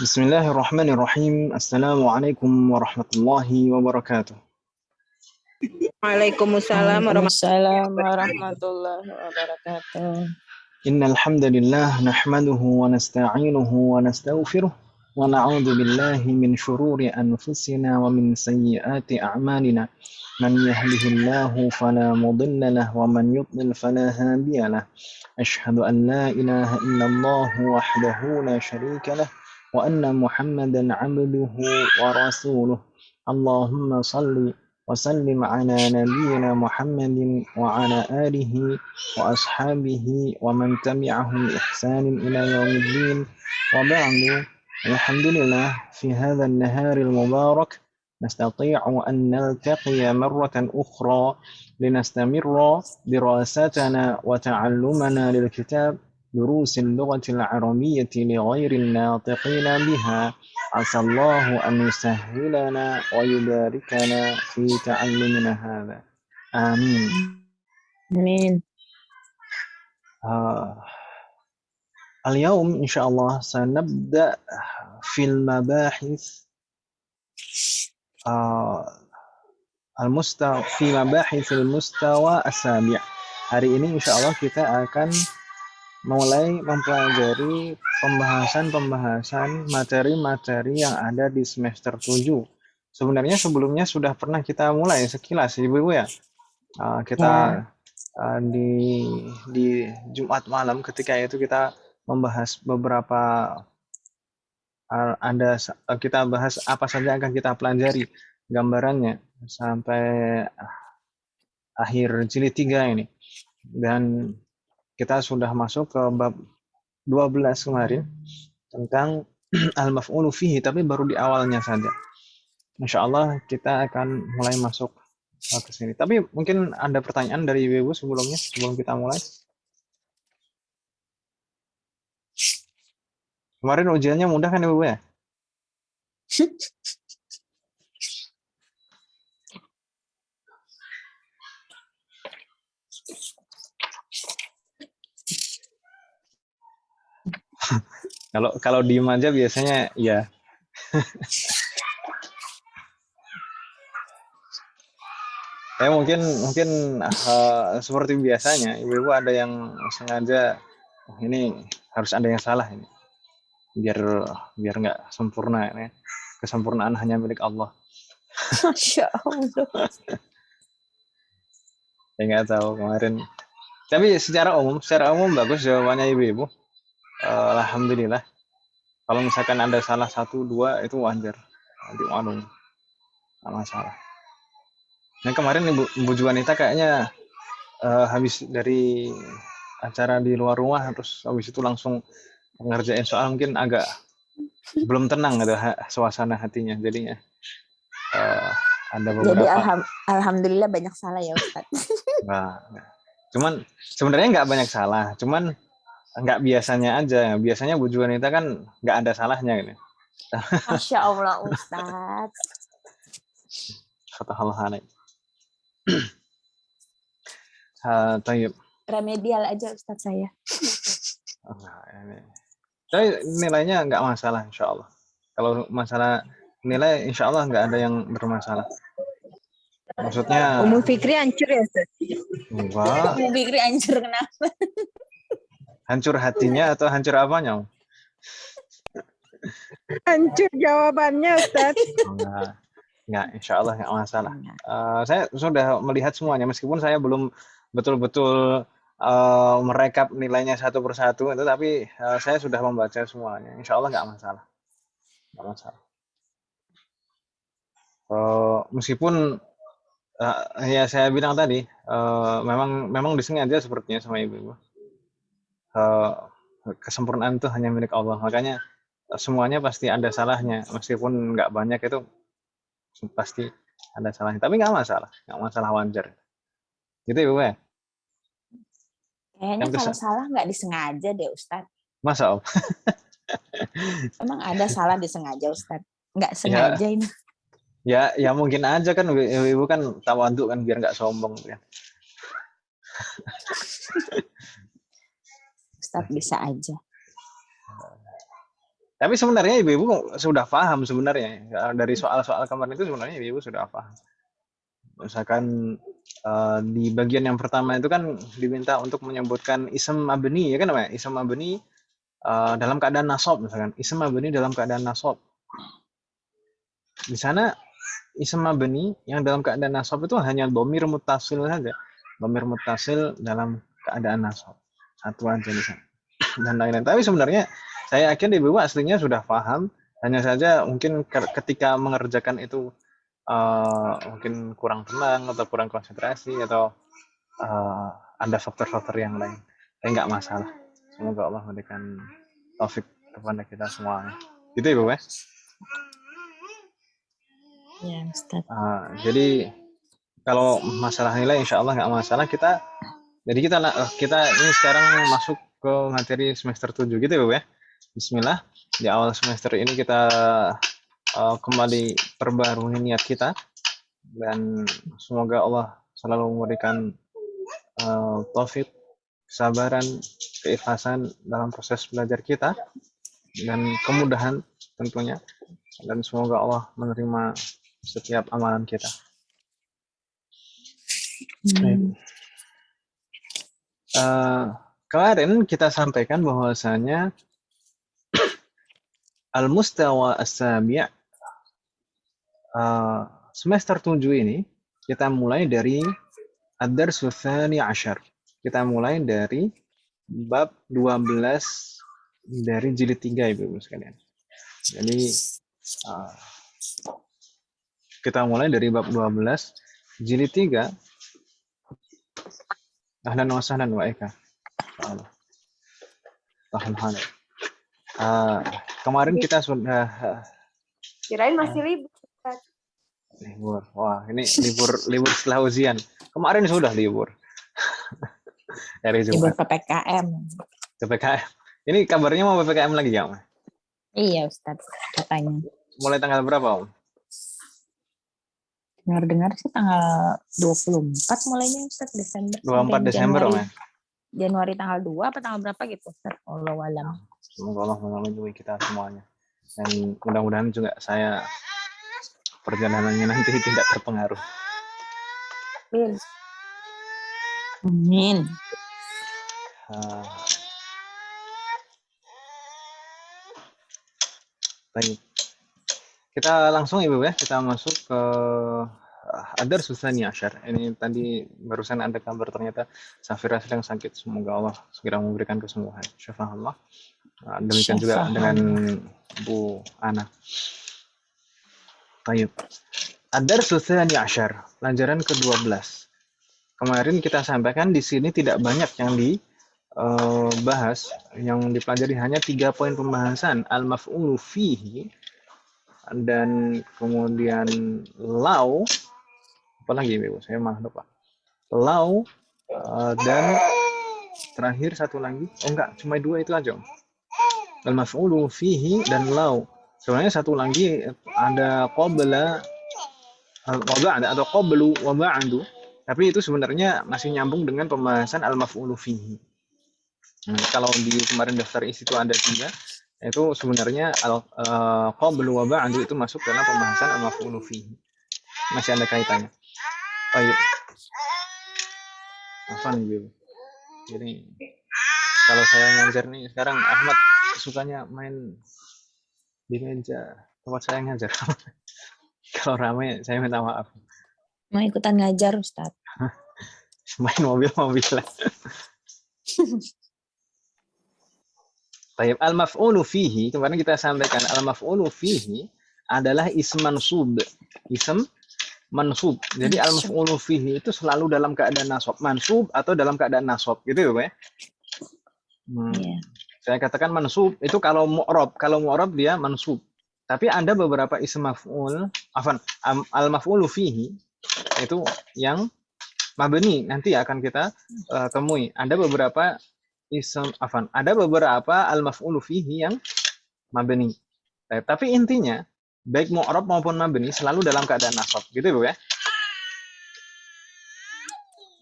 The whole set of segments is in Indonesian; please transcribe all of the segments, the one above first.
Bismillahirrahmanirrahim. Assalamualaikum warahmatullahi wabarakatuh. Waalaikumsalam Waalaikumsalam warahmatullahi wabarakatuh. Innal hamdalillah nahmaduhu wa nasta'inuhu wa nastaghfiruh wa na'udzu billahi min shururi anfusina wa min sayyiati a'malina. Man yahdihillahu fala mudilla lahu wa man yudlil fala hadiya lahu. Asyhadu an la ilaha illallah wahdahu la syarika lahu wa anna Muhammadan 'abduhu wa rasuluh. Allahumma shalli wa sallim ala nabiyyina Muhammadin wa ala alihi wa ashabihi wa man tabi'ahum bi ihsanin ila yaumiddin. Wa ba'du. Alhamdulillah fi hadzal naharil mubarak nastati'u an naltaqiya marratan ukhra linastamirra dirasatana wa ta'allumana lil kitab دروس اللغة العربية لغير الناطقين بها. عسى الله أن يسهلنا ويباركنا في تعلمنا هذا. آمين. Amin. اليوم إن شاء الله سنبدأ في المباحث في مباحث المستوى السابع. Hari ini insya Allah kita akan mulai mempelajari pembahasan materi-materi yang ada di semester 7. Sebenarnya sebelumnya sudah pernah kita mulai sekilas Ibu-ibu ya. Kita di Jumat malam ketika itu kita membahas beberapa kita bahas apa saja akan kita pelajari gambarannya sampai akhir jilid 3 ini. Dan kita sudah masuk ke bab 12 kemarin tentang al-maf'ulu fihi, tapi baru di awalnya saja. Insya Allah kita akan mulai masuk ke sini. Tapi mungkin ada pertanyaan dari Ibu sebelum kita mulai. Kemarin ujiannya mudah kan Ibu ya? Kalau diem aja biasanya ya. Mungkin seperti biasanya Ibu-ibu ada yang sengaja ini harus ada yang salah ini. Biar nggak sempurna ini. Kesempurnaan hanya milik Allah. Masya Allah. Ya nggak tahu kemarin. Tapi secara umum bagus jawabannya Ibu-ibu. Alhamdulillah. Kalau misalkan ada salah 1, 2 itu wajar. Dimaklum. Nggak masalah. Nah kemarin Ibu Juanita kayaknya habis dari acara di luar rumah terus habis itu langsung ngerjain soal, mungkin agak belum tenang gitu suasana hatinya jadinya. Ada beberapa. Jadi alhamdulillah banyak salah ya Ustaz. Nah. Cuman sebenarnya nggak banyak salah, cuman nggak biasanya aja. Biasanya Bu Juanita kan nggak ada salahnya gitu. Masya Allah Ustaz. Fatahul Tayyib. Remedial aja Ustaz saya. Tapi nilainya nggak masalah insya Allah. Kalau masalah nilai insya Allah nggak ada yang bermasalah. Maksudnya Umul Fikri hancur ya Ustaz? Enggak. Umul Fikri hancur kenapa? Hancur hatinya atau hancur apanya? Hancur jawabannya Ustaz. Enggak, insya Allah nggak masalah. Saya sudah melihat semuanya meskipun saya belum betul-betul merekap nilainya satu persatu itu, tapi saya sudah membaca semuanya. Insya Allah nggak masalah. Nggak masalah. Meskipun ya saya bilang tadi memang disengaja sepertinya sama Ibu. Kesempurnaan itu hanya milik Allah. Makanya semuanya pasti ada salahnya. Meskipun nggak banyak itu pasti ada salahnya. Tapi nggak masalah wajar. Gitu Ibu ya? Kayaknya kalau salah nggak disengaja deh Ustaz. Masa Om? Emang ada salah disengaja Ustaz? Nggak sengaja ini. Ya mungkin aja kan Ibu kan tawadhu kan biar nggak sombong kan. Ustaz bisa aja. Tapi sebenarnya ibu-ibu sudah paham sebenarnya dari soal-soal kemarin itu sebenarnya ibu-ibu sudah paham. Misalkan di bagian yang pertama itu kan diminta untuk menyebutkan ism mabni ya kan Pak? Ism mabni dalam keadaan nasab misalkan. Ism mabni dalam keadaan nasab. Di sana ism mabni yang dalam keadaan nasab itu hanya dhamir muttasil saja. Dhamir muttasil dalam keadaan nasab. Satu aja di sana. Dan lain-lain. Tapi sebenarnya saya yakin ibu-ibu aslinya sudah paham. Hanya saja mungkin ketika mengerjakan itu mungkin kurang tenang atau kurang konsentrasi atau ada faktor-faktor yang lain. Tapi nggak masalah. Semoga Allah memberikan taufik kepada kita semua. Gitu ya, Bu ya? Ya, Ustaz. Jadi kalau masalah nilai insya Allah nggak masalah. Jadi kita ini sekarang masuk ke materi semester 7 gitu ya, Bu ya. Bismillah. Di awal semester ini kita kembali perbarui niat kita dan semoga Allah selalu memberikan taufik, kesabaran, keikhlasan dalam proses belajar kita dan kemudahan tentunya, dan semoga Allah menerima setiap amalan kita. Kemarin kita sampaikan bahwasanya al-mustawa as-sabi' semester 7 ini kita mulai dari ad-darsu tsani 'ashar. Kita mulai dari bab 12 dari jilid 3 Ibu sekalian. Jadi kita mulai dari bab 12 jilid 3. Ahlan wa sahlan wa eka. Tahan. Kemarin kita sudah kirain masih libur. Libur. Wah, ini libur setelah ujian. Kemarin sudah libur. Hari Libur Jumat. PPKM. PPKM. Ini kabarnya mau PPKM lagi ya, Om? Iya, Ustaz, katanya. Mulai tanggal berapa, Om? Dengar-dengar sih tanggal 24 mulainya, Ustaz, Desember. 24 Desember, Om ya? Januari tanggal 2 apa tanggal berapa gitu, Ustaz? Allahu a'lam. Semoga Allah melindungi kita semuanya. Dan mudah-mudahan juga saya perjalanannya nanti tidak terpengaruh. Amin. Baik. Kita langsung Ibu ya, kita masuk ke ad-darsu tsani 'ashar. Ini tadi barusan ada kabar ternyata Safira sedang sakit. Semoga Allah segera memberikan kesembuhan. Syafa'allah. Demikian juga dengan Bu Ana. Baik. Ad-darsu tsani 'ashar, pelajaran ke-12. Kemarin kita sampaikan di sini tidak banyak yang dibahas, yang dipelajari hanya 3 poin pembahasan, al-maf'ulu fihi, dan kemudian lau, apa lagi Ibu? Saya malah lupa. Lau, dan terakhir satu lagi, cuma 2 itu aja. Al-maf'ulu fihi dan lau. Sebenarnya satu lagi ada qabla wa ba'da atau qablu wa ba'du. Tapi itu sebenarnya masih nyambung dengan pembahasan al-maf'ulu fihi. Kalau di kemarin daftar isi itu ada 3, itu sebenarnya qablu wa ba'du itu masuk dalam pembahasan al-maf'ulu fihi. Masih ada kaitannya. Baik. Apa nih, Bu? Jadi kalau saya ngajar nih sekarang Ahmad sukanya main di meja tempat saya ngajar. Kalau ramai saya minta maaf. Mau ikutan ngajar, Ustaz. Main mobil-mobilan. Baik, al-maf'ulu fihi, kemarin kita sampaikan al-maf'ulu fihi adalah ism mansub. Ism mansub. Jadi al-maf'ulu fihi itu selalu dalam keadaan nasab. Mansub atau dalam keadaan nasab. Gitu ya, Pak ya? Yeah. Saya katakan mansub itu kalau mu'rab. Kalau mu'rab dia mansub. Tapi ada beberapa ism maf'ul, al-maf'ulu fihi itu yang mabni nanti akan kita temui. Ada beberapa ada beberapa al-maf'ulu fihi yang mabni. Tapi intinya baik mu'rab maupun mabni selalu dalam keadaan nasab. Gitu Bu ya?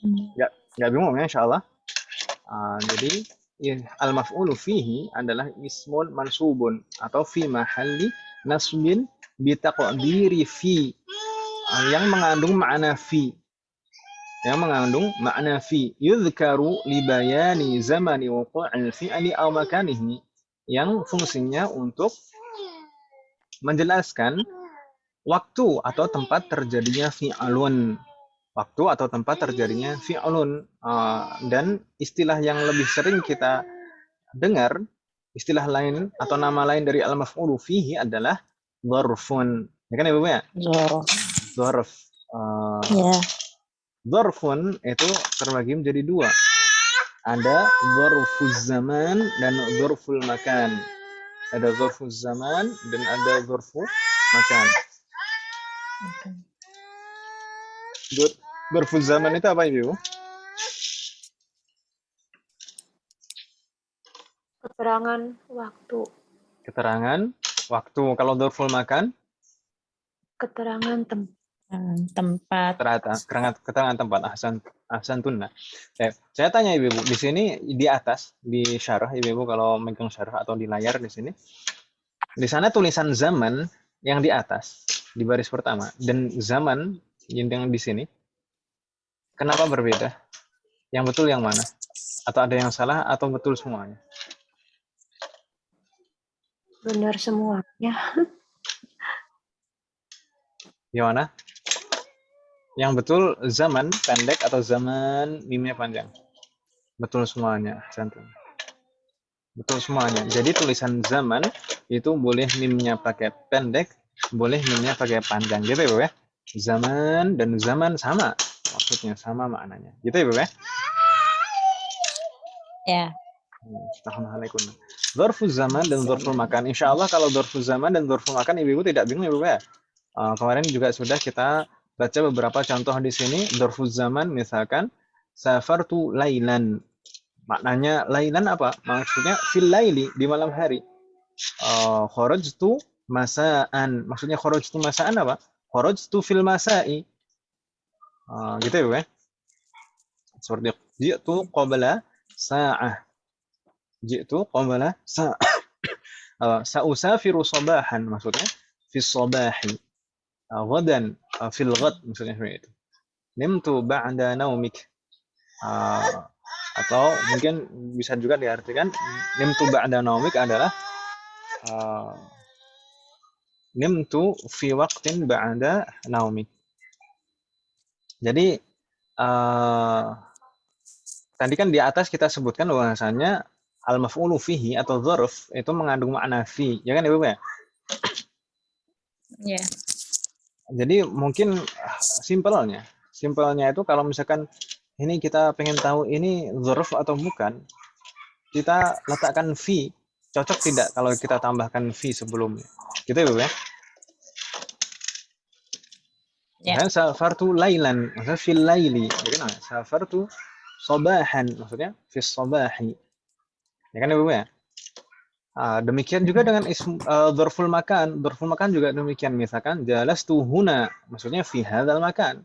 Enggak bingung ya insyaallah. Jadi al-maf'ulu fihi adalah ismun mansubun atau fi mahalli nasbin bitaqdiri fi, yang mengandung makna fi, yudhkaru li bayani zamani wuqu'il fi'li aw makanihi, yang fungsinya untuk menjelaskan waktu atau tempat terjadinya fi'alun. Dan istilah yang lebih sering kita dengar, istilah lain atau nama lain dari al-maf'ulu fihi adalah dzarfun. Ya kan Ibu ya? Dzarf. Ya. Dzarfun itu terbagi menjadi dua. Ada dzarfuz zaman dan dzarful makan. Ada dzarfuz zaman dan ada dzarful makan. Dzarfuz zaman itu apa Ibu? Keterangan waktu. Keterangan waktu. Kalau dzarful makan? Keterangan tempat. Keterangan tempat. Ahsan tunna. Saya tanya Ibu, di sini di atas di syarah Ibu kalau megang syarah atau di layar di sini. Di sana tulisan zaman yang di atas di baris pertama dan zaman yang di sini. Kenapa berbeda? Yang betul yang mana? Atau ada yang salah atau betul semuanya? benar semuanya. Gimana? Yang betul zaman pendek atau zaman mimnya panjang? Betul semuanya. Betul semuanya. Jadi tulisan zaman itu boleh mimnya pakai pendek, boleh mimnya pakai panjang. Gitu ya, Bu ya? Zaman dan zaman sama. Maksudnya sama maknanya. Gitu ya, Bu ya? Ya. Assalamualaikum. Dzarfuz zaman dan dzarful makan. Insya Allah kalau dzarfuz zaman dan dzarful makan Ibu tidak bingung Ibu ya. Kemarin juga sudah kita baca beberapa contoh di sini. Dzarfuz zaman misalkan safartu lailan. Maknanya lailan apa? Maksudnya fil laili, di malam hari. Kharajtu masaan. Maksudnya kharajtu masaan apa? Kharajtu fil masai. Gitu ya, Bu ya. Seperti ji'tu qabla sa'ah. Ji'tu qabla sa'ah. Sa'usafiru sabahan maksudnya fi sabahi. Ghadan fil ghad maksudnya seperti itu. Nimtu ba'da naumik. Atau mungkin bisa juga diartikan nimtu ba'da naumik adalah nimtu fi waqtin ba'da naumik. Jadi tadi kan di atas kita sebutkan bahwasanya al-maf'ulu fihi atau dzarf itu mengandung makna fi, ya kan Ibu ya? Ya. Jadi mungkin simpelnya itu kalau misalkan ini kita pengen tahu ini dzarf atau bukan, kita letakkan fi, cocok tidak kalau kita tambahkan fi sebelumnya. Gitu ya, Bu ya? Ya. Safartu lailan, maksudnya fil laili. Ya kan? Safartu sabahan, maksudnya fis sabahi. Ya kan Ibu ya? Demikian juga dengan dzarful makan. Dzarful makan juga demikian. Misalkan jalastu huna, maksudnya fi hadzal makan.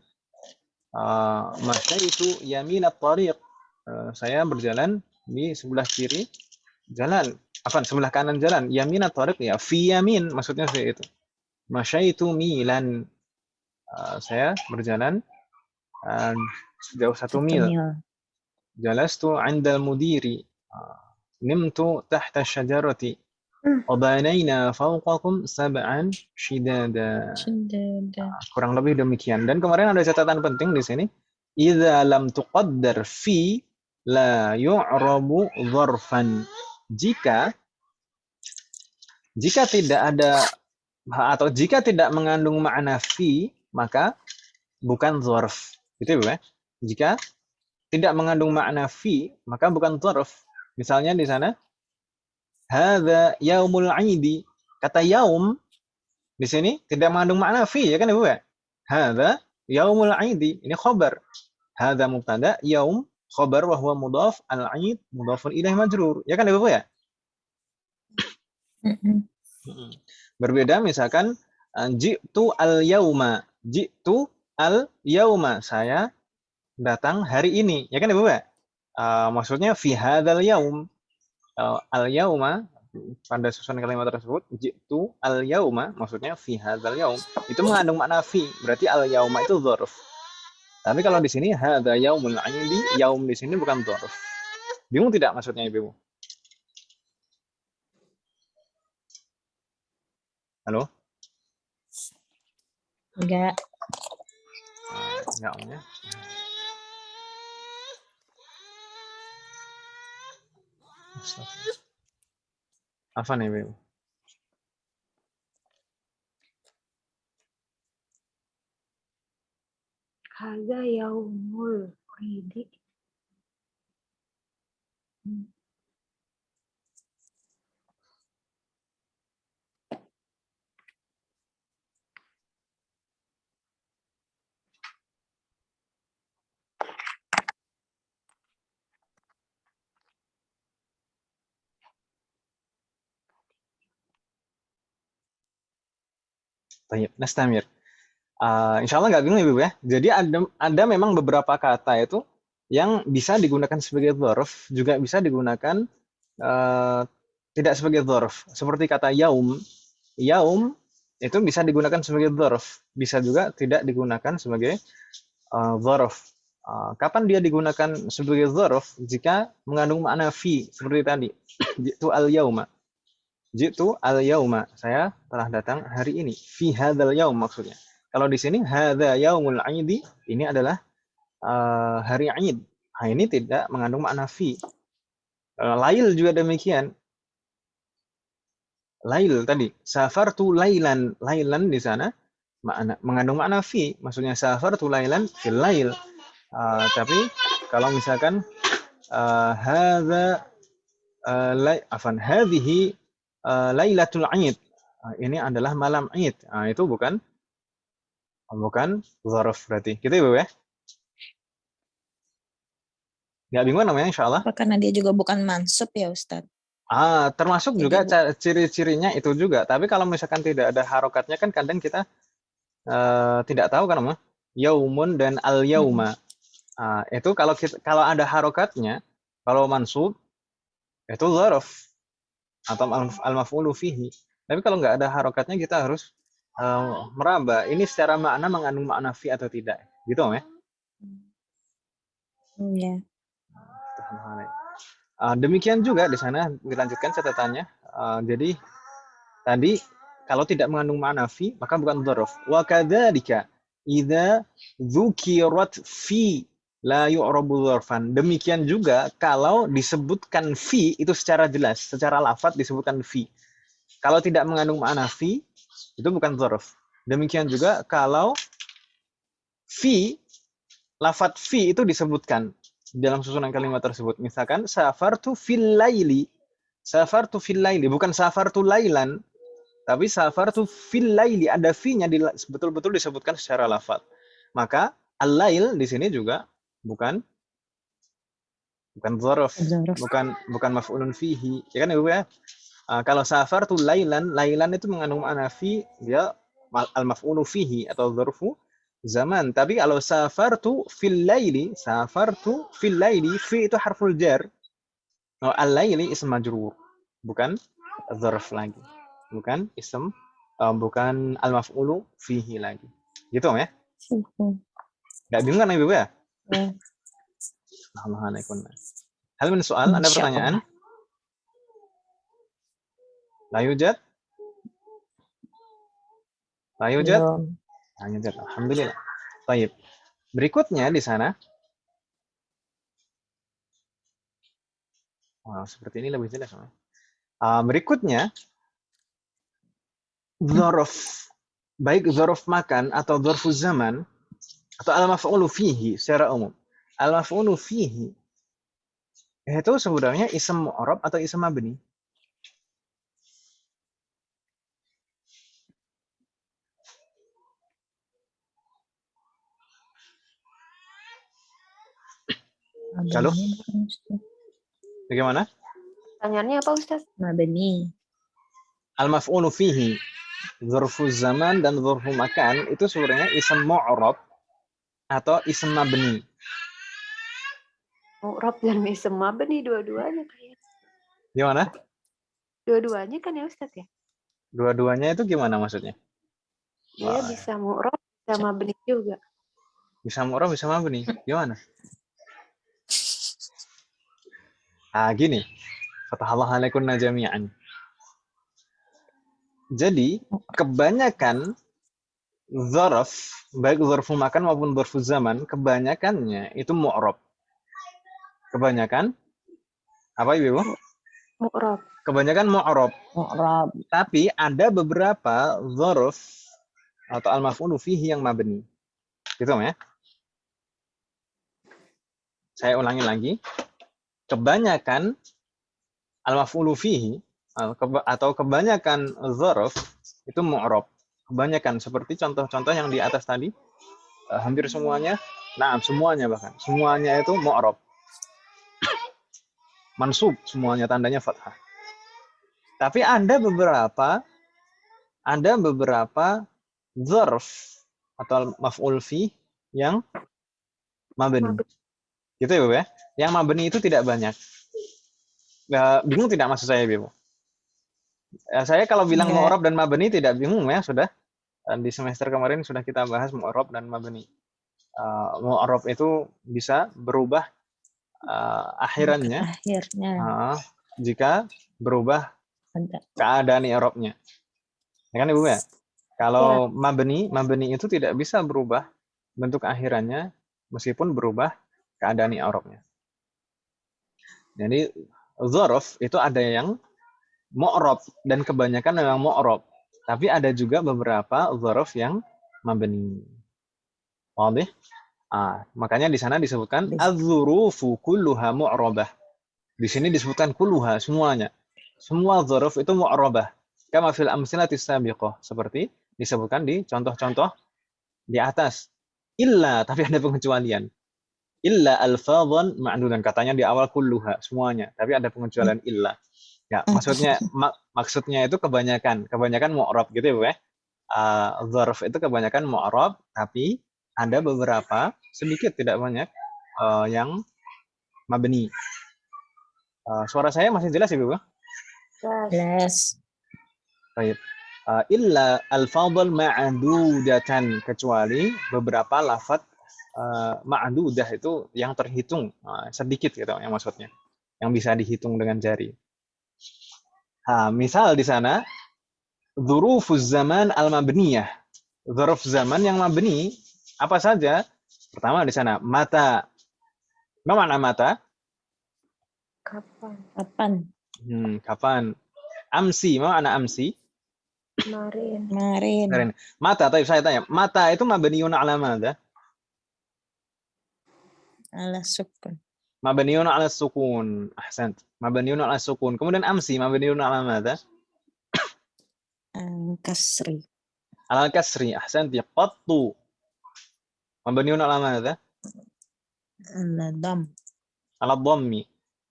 Masyaitu yaminat tariq. Saya berjalan di sebelah kiri jalan. Sebelah kanan jalan. Yaminat tariq ya fi yamin, maksudnya seperti itu. Masyaitu milan. Saya berjalan sejauh 1 mil. Jalastu 'indal mudiri. Nimtu tahta syajarati. Wabanayna fawqakum sab'an shidada. Kurang lebih demikian. Dan kemarin ada catatan penting di sini. Idza lam tuqaddar fi la yu'rabu dzarfan. Jika tidak ada atau jika tidak mengandung makna fi, maka bukan dzarf. Gitu ya, Bu ya? Jika tidak mengandung makna fi, maka bukan dzarf. Misalnya di sana hadza yaumul 'idi. Kata yaum di sini tidak mengandung makna fi, ya kan Ibu ya? Hadza yaumul 'idi. Ini khabar. Hadza mubtada, yaum khabar wa huwa mudhaf, al-'id mudhafun ilaih majrur. Ya kan Ibu ya? Berbeda misalkan ji'tu al-yauma. Ji'tu al-yauma. Saya datang hari ini. Ya kan Ibu ya? Maksudnya fi hadzal yaum. Al-yauma pada susunan kalimat tersebut, jitu al-yauma maksudnya fi hadzal yaum itu mengandung makna fi, berarti al-yauma itu dzarf. Tapi kalau di sini hadza yaumul 'idi, yaum di sini bukan dzarf. Bingung tidak maksudnya Ibu? Halo? Enggak. Enggak ya. Apa nih, Ibu? Hadza yaumul 'idi. Baik, nastamir. Insya Allah nggak bingung Ibu ya. Jadi ada memang beberapa kata itu yang bisa digunakan sebagai dzarf, juga bisa digunakan tidak sebagai dzarf. Seperti kata yaum. Yaum itu bisa digunakan sebagai dzarf, bisa juga tidak digunakan sebagai dzarf. Kapan dia digunakan sebagai dzarf? Jika mengandung makna fi, seperti tadi. Jitu al-yauma. Jitu al-yauma. Saya telah datang hari ini. Fi hadzal yaum maksudnya. Kalau di sini hadza yaumul 'idi, ini adalah hari Id. Nah, ini tidak mengandung makna fi. Lail juga demikian. Lail tadi, safartu lailan. Lailan di sana mengandung makna fi, maksudnya safartu lailan fil lail. Tapi kalau misalkan hadza hadhihi lailatul 'id. Ini adalah malam Id. Itu bukan dzarf berarti. Gitu Ibu ya? Nggak bingung namanya insyaallah? Apa karena dia juga bukan mansub ya Ustadz? Termasuk Jadi juga ciri-cirinya itu juga. Tapi kalau misalkan tidak ada harokatnya kan kadang kita tidak tahu kan Mama? Yaumun dan al-yauma. Itu kalau ada harokatnya, kalau mansub itu dzaraf atau al-maf'ulu fihi. Tapi kalau nggak ada harokatnya kita harus meraba ini secara makna mengandung makna fi atau tidak. Gitu ya? Iya. Demikian juga di sana dilanjutkan catatannya. Jadi tadi kalau tidak mengandung makna fi maka bukan dzaraf. Wa kadzalika idza dzukirat fi la yu'rabu dzarfan. Demikian juga kalau disebutkan fi itu secara jelas, secara lafaz disebutkan fi. Kalau tidak mengandung makna fi itu bukan dzaraf. Demikian juga kalau fi lafaz fi itu disebutkan dalam susunan kalimat tersebut. Misalkan safartu fil laili. Safartu fil laili, bukan safartu lailan, tapi safartu fil laili, ada fi-nya betul-betul disebutkan secara lafaz. Maka al-lail di sini juga bukan dzaraf, bukan maf'ulun fihi. Ya kan Ibu ya? Kalau safartu lailan itu mengandung makna fi, dia al-maf'ulu fihi atau dzarfu zaman. Tapi kalau safartu fil laili, fi itu harful jar. Al-laili ism majrur, bukan dzarf lagi. Bukan ism, bukan al-maf'ulu fihi lagi. Gitu ya? Enggak bingung kan Ibu ya? Hal min soal, ada pertanyaan? La yujad? La yujad? La yujad. Alhamdulillah. Baik. Berikutnya di sana. Seperti ini lebih jelas. Berikutnya dzaraf, baik dzaraf makan atau dzarfuz zaman atau al-maf'ulu fihi secara umum. Al-maf'ulu fihi itu sebenarnya ism mu'rab atau ism mabni? Halo? Bagaimana? Pertanyaannya apa Ustaz? Mabni. Al-maf'ulu fihi, dzarfuz zaman dan dzarfu makan itu sebenarnya ism mu'rab atau ism mabni. Mu'rab dan ism mabni dua-duanya kayak. Gimana? Dua-duanya kan ya Ustadz ya? Dua-duanya itu gimana maksudnya? Dia Wah, bisa mu'rob, bisa mabni juga. bisa mu'rab, bisa mabni. Gimana? Gini. Fatahallahu alaikunna jami'an. Jadi, kebanyakan zaraf, baik zarfu makan maupun zarfu zaman, kebanyakannya itu mu'rab. Kebanyakan apa Ibu? Mu'rob. Kebanyakan mu'rab. Mu'rab. Tapi ada beberapa zaraf atau al-maf'ulu fihi yang mabni. Gitu ya. Saya ulangi lagi. Kebanyakan al-maf'ulu fihi atau kebanyakan zaraf itu mu'rab. Kebanyakan seperti contoh-contoh yang di atas tadi, hampir semuanya, semuanya bahkan. Semuanya itu mu'rab. Mansub semuanya tandanya fathah. Tapi ada beberapa zarf atau maf'ul fi yang mabni. Gitu ya, Bu ya. Yang mabni itu tidak banyak. Bingung tidak maksud saya, Bu? Saya kalau bilang Enggak. mu'rab dan mabni tidak bingung ya, sudah. Di semester kemarin sudah kita bahas mu'rab dan mabni. Mu'rab itu bisa berubah akhirannya Akhirnya jika berubah ada. keadaan i'rabnya. Ya kan Ibu ya? Kalau mabni itu tidak bisa berubah bentuk akhirannya meskipun berubah keadaan i'rabnya. Jadi dzaraf itu ada yang mu'rab dan kebanyakan memang mu'rab. Tapi ada juga beberapa dzaraf yang mabni. Wadih? Makanya di sana disebutkan az-zurufu kulluha mu'rabah. Di sini disebutkan kulluha, semuanya. Semua dzaraf itu mu'rabah. Kama fil amsilatis sabiqah, seperti disebutkan di contoh-contoh di atas. Illa, tapi ada pengecualian. Illa alfadhan ma'dudan, katanya di awal kulluha, semuanya, tapi ada pengecualian illa. Ya, maksudnya itu kebanyakan mu'rab gitu ya, Bu ya. Dzaraf itu kebanyakan mu'rab, tapi ada beberapa, sedikit tidak banyak, yang mabni. Suara saya masih jelas ya, Bu? Jelas. Baik. Illa al-fadl ma'dudatan, kecuali beberapa lafaz ma'dudah itu yang terhitung, sedikit gitu yang maksudnya. Yang bisa dihitung dengan jari. Misal di sana dzurufuz zaman al-mabniyah. Dzuruf zaman yang mabni apa saja? Pertama di sana mata. Apa makna mata? Kapan? Kapan? Amsi, apa makna amsi? Kemarin. Mata, tapi saya tanya, mata itu mabniun ala madza? Ala sukun. Mabniun ala sukun. Ahsant. Mabniun ala sukun. Kemudian amsi mabniun ala madza? Kasri. Ala kasri. Ahsant. Qattu. Mabniun ala madza? Ala dam. Ala dhammi.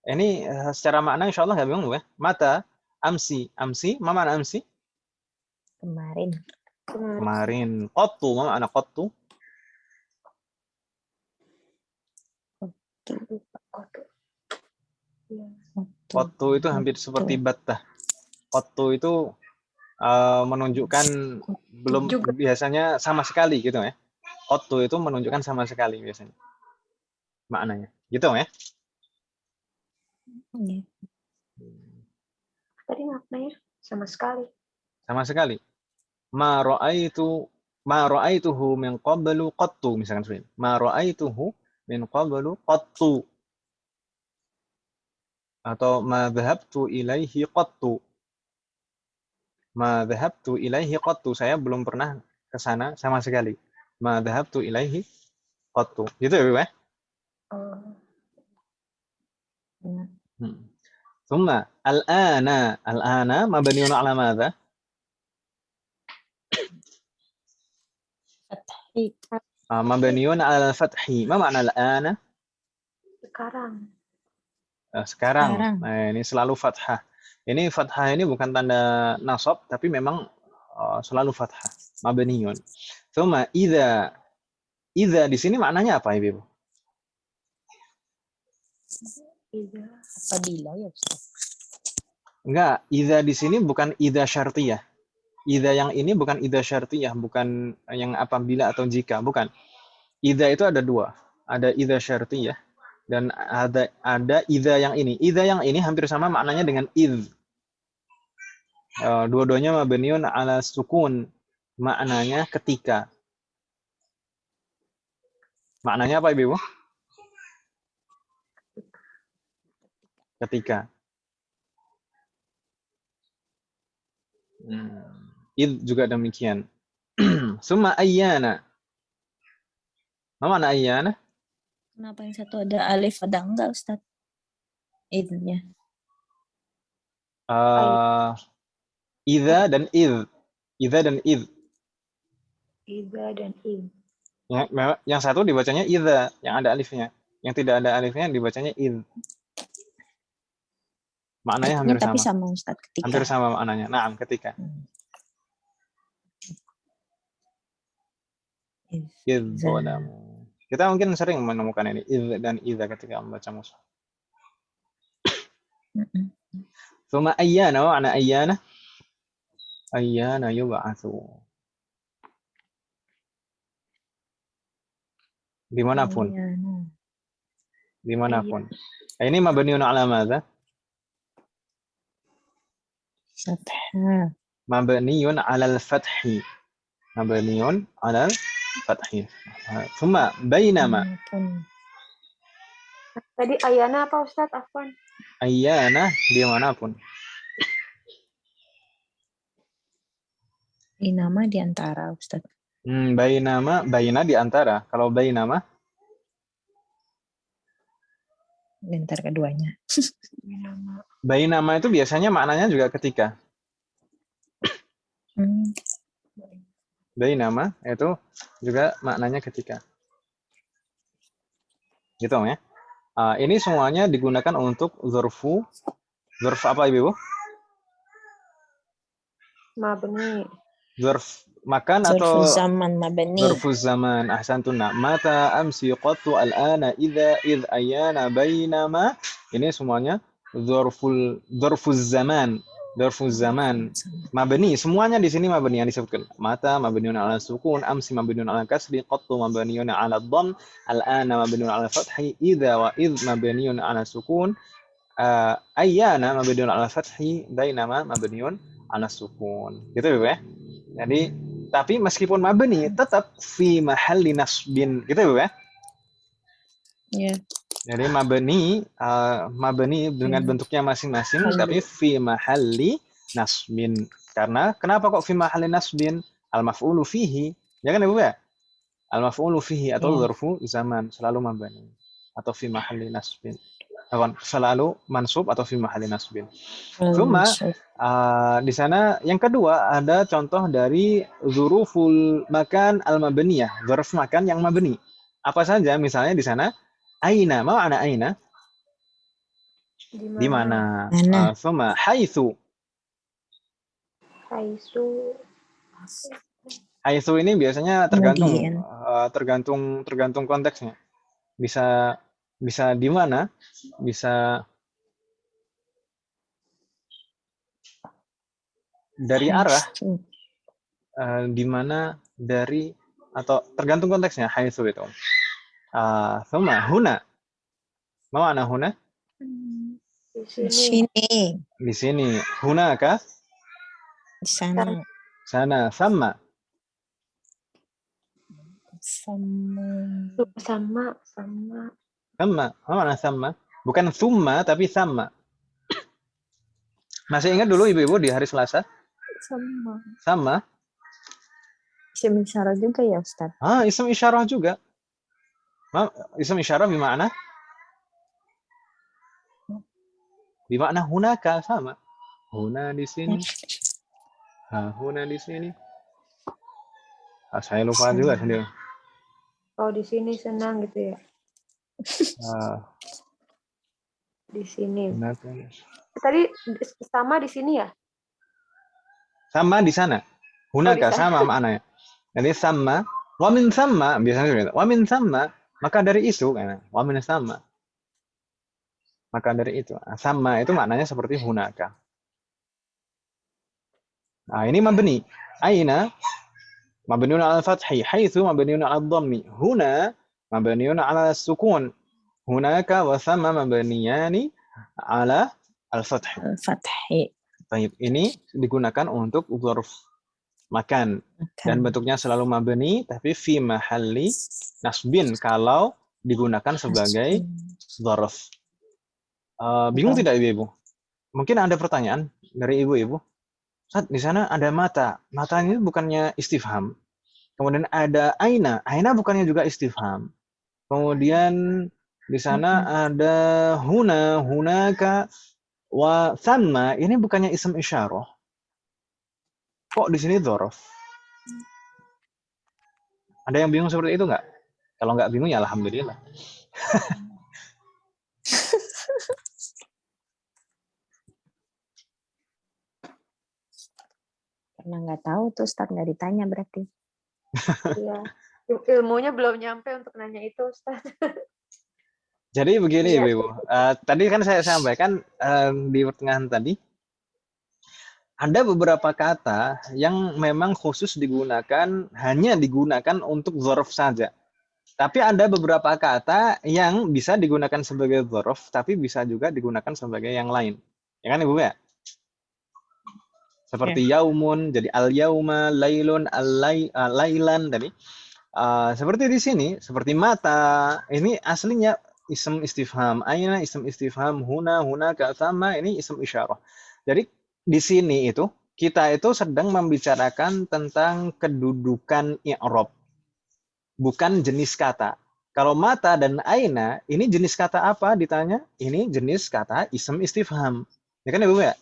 Ini secara makna insyaallah enggak bingung ya. Mata, amsi. Amsi, apa makna amsi? Kemarin. Qattu, apa makna qattu? Qattu itu hampir seperti battah. Qattu itu menunjukkan belum juga. Biasanya sama sekali gitu ya. Qattu itu menunjukkan sama sekali biasanya. Maknanya. Gitu ya. Tadi maknanya sama sekali. Sama sekali. Ma ra'aituhu min qablu qattu, misalkan seperti ini. Ma ra'aituhu min qablu qattu. Atau ma dhahabtu ilaihi qattu. Ma dhahabtu ilaihi qattu. Saya belum pernah ke sana sama sekali. Ma dhahabtu ilaihi qattu. Gitu ya, Bu ya? Thumma al-ana mabniun ala madza? Fathi. Mabniun ala fathi. Ma makna al-ana? Sekarang. Nah, ini selalu fathah. Ini fathah ini bukan tanda nasab, tapi memang selalu fathah. Mabniun. Thumma idza di sini maknanya apa, Ibu? Apabila ya Ustaz. Enggak, idza di sini bukan idza syartiyah. Idza yang ini bukan idza syartiyah, bukan yang apabila atau jika, bukan. Idza itu ada dua. Ada idza syartiyah dan ada idza yang ini. Idza yang ini hampir sama maknanya dengan idz. Dua-duanya mabniun ala sukun. Maknanya ketika. Maknanya apa Ibu? Ketika. Id juga demikian. Summa ayyana. Mana ayyana? Kenapa yang satu ada alif ada enggak Ustaz? Idnya. Idza dan id. Idza dan id. Idza dan id. Yang satu dibacanya idza, yang ada alifnya. Yang tidak ada alifnya dibacanya id. Maknanya hampir Tapi sama. sama Ustaz ketika. Hampir sama maknanya. Naam, ketika. Id zalamu. Kita mungkin sering menemukan ini id dan idza ketika membaca mushaf. Tsumma ayyana, makna ayyana? Ayyana yub'atsu. Dimanapun. Dimanapun. Ini mabniun ala madza? Fathah. Mabniun ala al-fathi. Mabniun ala al-fathi. Tsumma bainama. Tadi ayana apa Ustaz? Afwan. Ayyana dimanapun. Nama di antara Ustaz. Bainama, baina di antara. Kalau bainama? Di antara keduanya. Bainama itu biasanya maknanya juga ketika. Bainama itu juga maknanya ketika. Gitu ya. Ini semuanya digunakan untuk dzarfu. Dzarf apa Ibu? Mabni. Dzarf makan atau Dzarfuz zaman mabni. Dzarfuz zaman. Ahsantuna. Mata amsi qattu al-ana idza id ayana bainama. Ini semuanya dzarfuz zaman. Dzarfuz zaman. Mabni, semuanya di sini mabni yang disebutkan. Mata mabniun ala sukun, amsi mabniun ala kasri, qattu mabniun ala dhamm, al-ana mabniun ala fathi, idza wa id mabniun ala sukun, ayyana mabniun ala fathi, bainama mabniun ala sukun. Gitu ya. Jadi tapi meskipun mabni tetap fi mahalli nasbin. Gitu ya. Iya. Jadi mabni dengan bentuknya masing-masing tapi fi mahalli nasbin. Karena kenapa kok fi mahalli nasbin? Al-maf'ulu fihi. Ya kan Ibu ya? Al-maf'ulu fihi atau dzarfu zaman selalu mabni atau fi mahalli nasbin. Selalu mansub atau fi mahalli nasbin. Cuma di sana yang kedua ada contoh dari dzuruful makan al-mabniyah, dzarf makan yang mabni. Apa saja misalnya di sana aina, mana aina? Di mana? Sama haitsu. Haitsu ini biasanya tergantung konteksnya. Bisa di mana? Bisa dari arah, di mana, dari, atau tergantung konteksnya haitsu itu. Thumma huna. Mana huna? Di sini. Di sini. Hunaka? Di sana. Sana. Sama. Sama. Mana sama? Bukan thumma tapi sama. Masih ingat dulu ibu-ibu di hari Selasa? Sama. Isim isyarah juga ya Ustaz? Isim isyarah juga. Isim isyarah bermakna? Bermakna hunaka sama. Huna di sini. Huna di sini. Saya lupa juga sendiri. Oh, di sini senang gitu ya. Di sini. Tadi sama di sini ya? Sama di sana. Hunaka sama maknanya. Jadi sama, wa min sama biasanya wa min sama, maka dari itu kan. Wa min sama. Maka dari itu. Sama itu maknanya seperti hunaka. Nah, ini mabni. Aina mabniun 'ala al-fathi, haitsu mabniun 'ala ad-dhammi. Huna mabniun 'ala as-sukun. Hunaka wa thamma mabniyani 'ala al-fath. Al-Fathi. Baik, ini digunakan untuk dzarf makan dan bentuknya selalu mabni tapi fi mahalli nasbin kalau digunakan sebagai dzarf. Bingung tidak ibu-ibu? Mungkin ada pertanyaan dari ibu-ibu. Ustaz, di sana ada mata. Mata ini bukannya istifham. Kemudian ada aina. Aina bukannya juga istifham. Kemudian di sana ada huna, hunaka, wa thamma. Ini bukannya ism isyarah. Kok di sini dzaraf? Ada yang bingung seperti itu nggak? Kalau nggak bingung ya alhamdulillah. Karena nggak tahu tuh Ustaz, nggak ditanya berarti. Iya. Ilmunya belum nyampe untuk nanya itu, Ustaz. Jadi begini Iya. Ibu, tadi kan saya sampaikan di pertengahan tadi, ada beberapa kata yang memang khusus digunakan, hanya digunakan untuk dzaraf saja. Tapi ada beberapa kata yang bisa digunakan sebagai dzaraf, tapi bisa juga digunakan sebagai yang lain. Ya kan Ibu ya? Seperti yaumun, jadi al-yauma, lailun, al-lailan tadi. Seperti di sini, seperti mata, ini aslinya ism istifham, aina ism istifham, huna, hunaka, sama, ini ism isyarah. Jadi di sini itu, kita itu sedang membicarakan tentang kedudukan i'rab, bukan jenis kata. Kalau mata dan aina, ini jenis kata apa ditanya? Ini jenis kata ism istifham. Ya kan Ibu ya?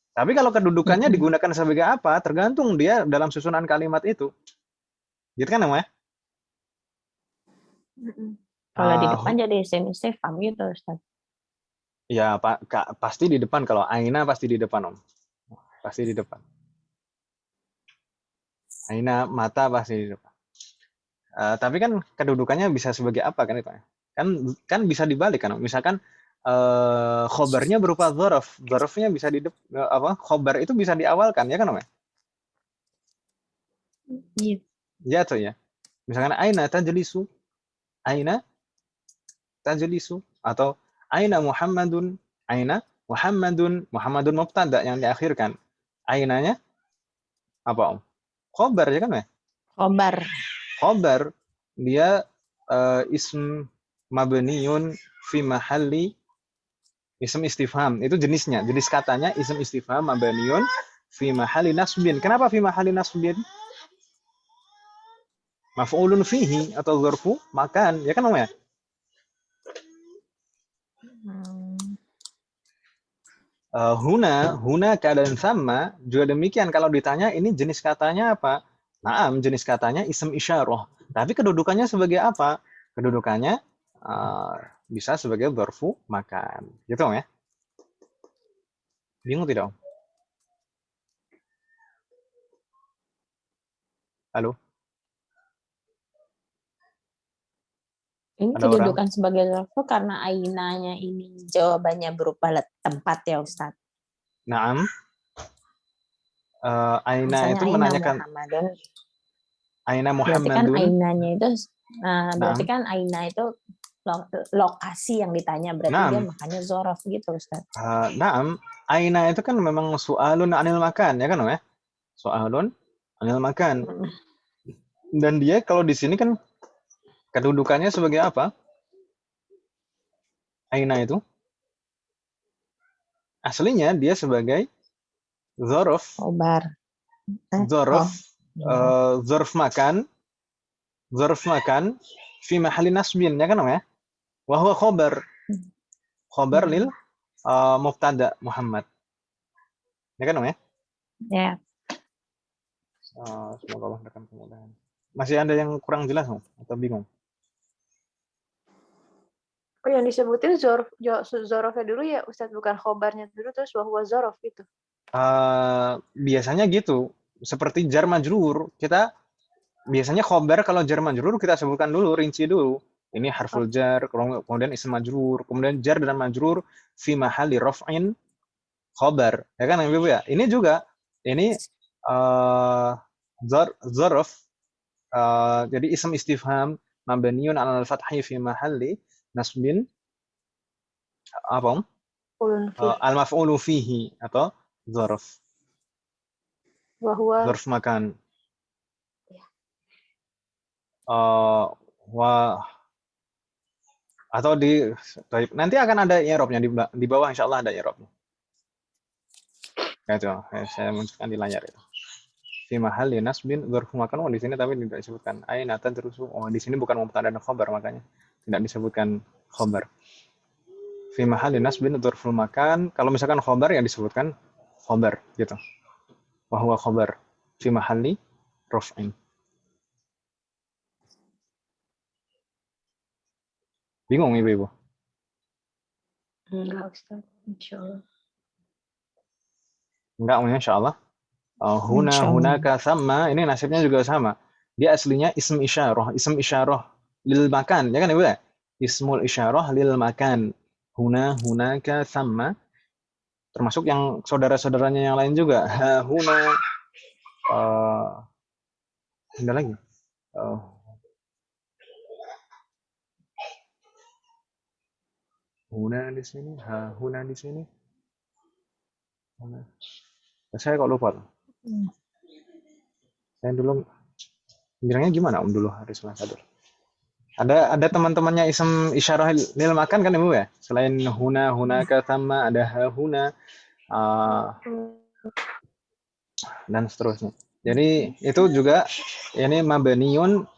Tapi kalau kedudukannya digunakan sebagai apa, tergantung dia dalam susunan kalimat itu. Gitu kan namanya? Kalau di depan jadi istifham gitu Ustaz. Ya, pasti di depan. Kalau aina pasti di depan, Om. Pasti di depan. Aina, mata pasti di depan. Tapi kan kedudukannya bisa sebagai apa kan itu? Kan bisa dibalik kan. Misalkan khobarnya berupa dzaraf. Dzarafnya bisa khobar itu bisa diawalkan ya kan, Om? Iya. Ya tuh ya. Misalkan aina tajlisu. Aina tajlisu atau aina Muhammadun. Aina Muhammadun. Muhammadun mubtada yang diakhirkan. Ainanya apa, Om? Khobar ya kan, ya? Khobar dia ism mabniun fi mahalli ism istifham. Itu jenisnya. Jenis katanya ism istifham mabniun fi mahalli nasbin. Kenapa fi mahalli nasbin? Maf'ulun fihi atau dzarfu makan. Ya kan, Om ya? Huna keadaan sama juga demikian. Kalau ditanya ini jenis katanya apa? Naam, jenis katanya ism isyarah. Tapi kedudukannya sebagai apa? Kedudukannya bisa sebagai dzarfu makan. Gitu, Om ya? Bingung tidak, Om? Halo? Ini Ada kedudukan sebagai dzarfu karena ainanya ini jawabannya berupa tempat ya Ustaz. Naam. Aina misalnya itu menanyakan Aina Muhammadun. Berarti kan ainanya itu berarti kan aina itu lokasi yang ditanya, berarti dia makanya dzaraf gitu Ustaz. Naam. Aina itu kan memang su'alun anil makan ya kan, Om ya? Su'alun anil makan. Dan dia kalau di sini kan kedudukannya sebagai apa? Aina itu aslinya dia sebagai dzaraf. Dzaraf makan. Dzaraf makan fi mahalli nasbin ya kan, Om ya? Wa huwa khobar. Khobar lil mubtada Muhammad. Ya kan, Om ya? Ya. Semoga Allah memberikan kemudahan. Masih ada yang kurang jelas, Om? Atau bingung? Oh, yang disebutin zorofnya dulu ya Ustaz, bukan khobarnya dulu terus bahwa zorof gitu. Biasanya gitu. Seperti jar majrur, kita biasanya khobar kalau jar majrur kita sebutkan dulu, rinci dulu. Ini harful jar, kemudian ism majrur, kemudian jar dan majrur fi mahalli raf'in khobar. Ya kan, Ibu ya? Ini juga ini Zarf, jadi ism istifham mabniun 'alal fathi fi mahalli nasbin apa? Ulun fi Al-maf'ulu fihi atau zarf. bahwa Zarf makan. Ya. Atau nanti akan ada i'rabnya di bawah, insyaallah ada i'rabnya. Ya, itu saya munculkan di layar itu. Fi mahalli nasbin dzarfu makan, di sini tapi tidak disebutkan. Aina tadrusu. Di sini bukan mubtada dan khabar, makanya tidak disebutkan khabar. Fi mahalli nasbin dzarful makan. Kalau misalkan khabar ya disebutkan khabar gitu. Wa huwa khabar fi mahalli raf'in. Bingung Ibu-ibu? enggak Ustaz, insyaallah. Enggak, insyaallah. Huna, Insyaallah. hunaka, sama. Ini nasibnya juga sama. Dia aslinya ism isyarah lil makan, ya kan Ibu ya? Ismul isyarah lil makan. Huna, hunaka, sama. Termasuk yang saudara-saudaranya yang lain juga. Ha, huna. Ada lagi. Huna di sini, ha, huna di sini. Huna. Saya kok lupa. Saya dulu bilangnya gimana dulu hari Selasa dulu. Ada teman-temannya ism isyarah lil makan kan Ibu ya? Selain huna, hunaka, sama, ada ha, huna, dan seterusnya. Jadi itu juga ini mabniun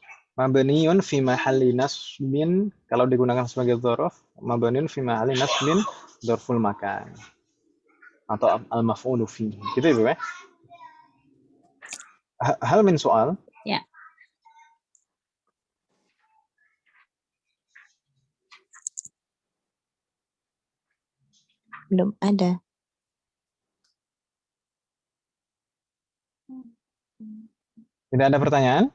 fi mahalli nasbin, kalau digunakan sebagai dzaraf, mabniun fi mahalli nasbin dzarful makan atau al-maf'ulu fi. Gitu Ibu ya? Hal min soal? Ya. Belum ada. Tidak ada pertanyaan?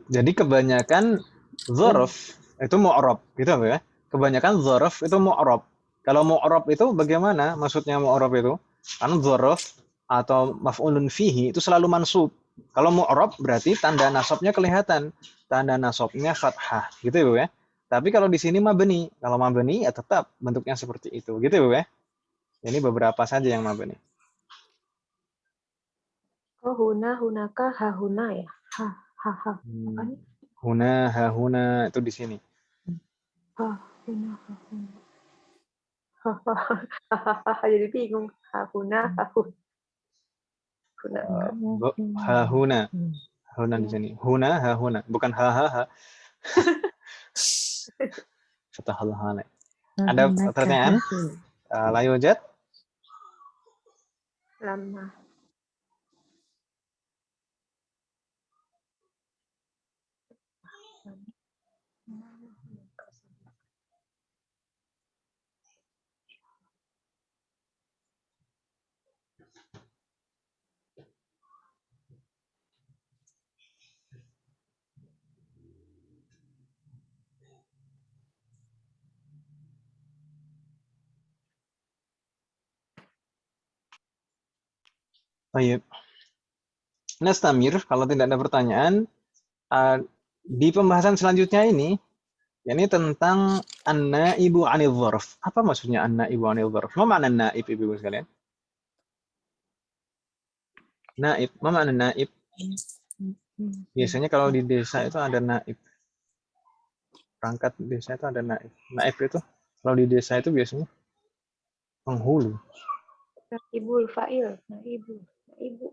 Jadi kebanyakan dzaraf itu mu'rab, gitu ya? Kebanyakan dzaraf itu mu'rab. Kalau mu'rab itu bagaimana? Maksudnya mu'rab itu? Kan dzaraf atau maf'ulun fihi itu selalu mansub. Kalau mu'rab berarti tanda nasabnya kelihatan. Tanda nasabnya fathah, gitu Ibu ya? Tapi kalau di sini mabni. Kalau mabni ya tetap bentuknya seperti itu, gitu Ibu ya? Ini beberapa saja yang mabni. Oh, huna, hunaka, hahuna ya. Ha, ha, ha. Apa nih? Huna, ha, huna itu di sini. Ha, huna, hahuna. Hahaha, jadi bingung. Hahuna, hahuna. Ha, huna. Huna di sini. Huna, ha, huna. Bukan ha, ha, ha. Fatahul hana. Ada pertanyaan? Layu Jet? Lama. Baik. Nastamir, kalau tidak ada pertanyaan, di pembahasan selanjutnya ini tentang an-naibu 'anil dzarf. Apa maksudnya an-naibu 'anil dzarf? Apa makna naib Ibu sekalian? Naib, apa makna naib? Biasanya kalau di desa itu ada naib. Perangkat desa itu ada naib. Naib itu kalau di desa itu biasanya penghulu. Naibul fa'il, naibu.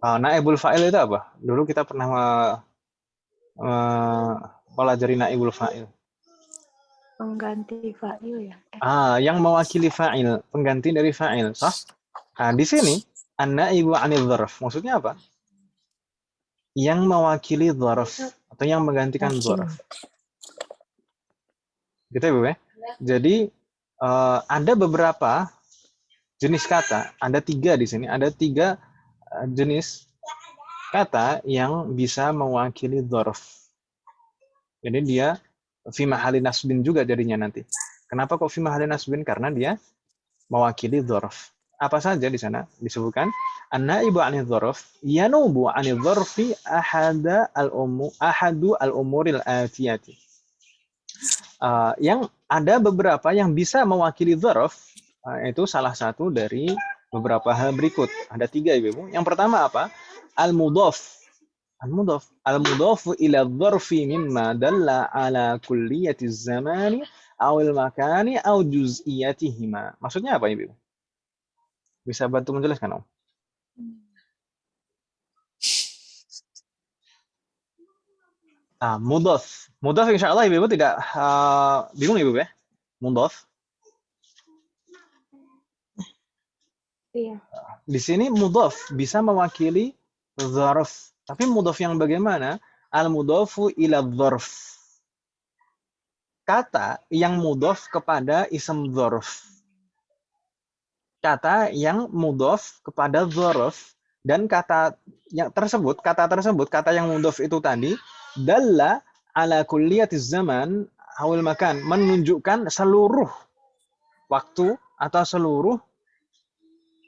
Naibul fa'il itu apa? Dulu kita pernah pelajari naibul fa'il. Pengganti fa'il ya. Yang mewakili fa'il, pengganti dari fa'il, sah? Di sini an-naibu 'anil dzarf. Maksudnya apa? Yang mewakili dzarf atau yang menggantikan dzarf. Gitu ya, Bu ya? Jadi ada beberapa jenis kata, ada 3 di sini, ada 3 jenis kata yang bisa mewakili dzarf. Jadi dia fi mahalli nasbin juga jadinya nanti. Kenapa kok fi mahalli nasbin? Karena dia mewakili dzarf. Apa saja di sana disebutkan? An-naibu 'anil dzarf yanubu 'anil dzarfi ahadu al-umuril atiyati. Yang ada beberapa yang bisa mewakili dzarf, itu salah satu dari beberapa hal berikut. Ada 3 Ibu. Yang pertama apa? Al-mudhaf. Al-mudhaf ila dzarfi mimma dalla ala kulliyati zamani awil makani aw juz'iyatihima. Maksudnya apa Ibu? Bisa bantu menjelaskan, Om? Mudhaf. Mudhaf insyaallah Ibu tidak bingung Ibu ya? Mudhaf. Iya. Di sini mudhaf bisa mewakili dzarf. Tapi mudhaf yang bagaimana? Al-mudhafu ila dzarf. Kata yang mudhaf kepada ism dzarf. Kata yang mudhaf kepada dzarf dan kata yang mudhaf itu tadi dalla ala kulliyatiz zaman awil makan, menunjukkan seluruh waktu atau seluruh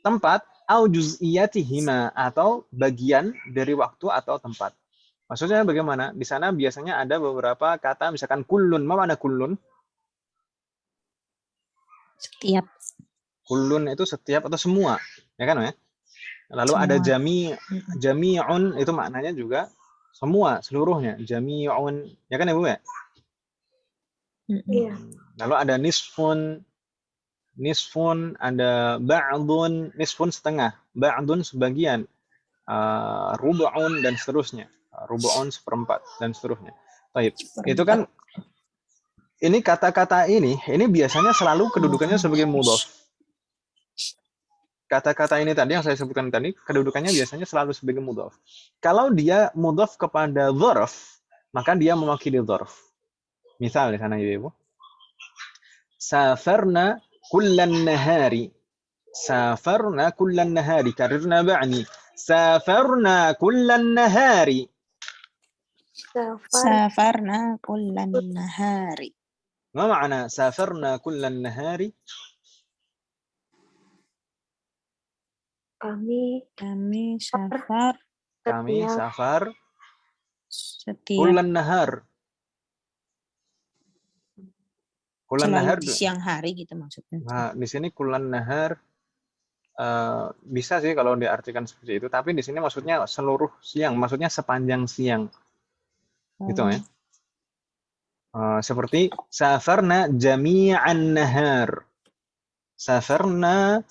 tempat au juz'iyatihima atau bagian dari waktu atau tempat. Maksudnya bagaimana? Di sana biasanya ada beberapa kata misalkan kullun. Mana kullun? Setiap. Kullun itu setiap atau semua, ya kan ya? Lalu Semua. ada jami'un itu maknanya juga semua, seluruhnya. Jami'un, ya kan ya Bu ya? Iya. Lalu ada nisfun, ada ba'dun, nisfun setengah, ba'dun sebagian, rub'un dan seterusnya, rub'un seperempat dan seterusnya. Baik, itu kan ini kata-kata ini biasanya selalu kedudukannya sebagai mudhaf. Kata-kata ini tadi yang saya sebutkan tadi kedudukannya biasanya selalu sebagai mudhaf. Kalau dia mudhaf kepada dzarf, maka dia mewakili dzarf. Misal di sana Ibu. Safarna kullan nahari. Safarna kullan nahari. Karirna ba'ni. Safarna kullan nahari. Safarna kullan nahari. Ma ma'na safarna kullan nahari? Kami safar setiap kullan nahar. Kullan nahar di siang hari gitu maksudnya. Nah, di sini kullan nahar bisa sih kalau diartikan seperti itu, tapi di sini maksudnya seluruh siang, maksudnya sepanjang siang. Gitu ya. Seperti safarna jami'an nahar. Safarna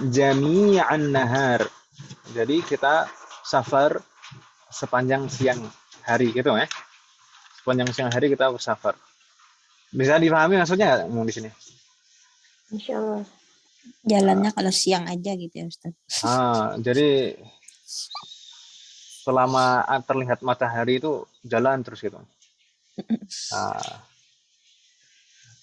jami'an nahar. Jadi kita safar sepanjang siang hari gitu ya. Sepanjang siang hari kita bersafar. Bisa dipahami maksudnya nggak di sini? Insyaallah. Jalannya kalau siang aja gitu ya Ustaz. Jadi selama terlihat matahari itu jalan terus gitu.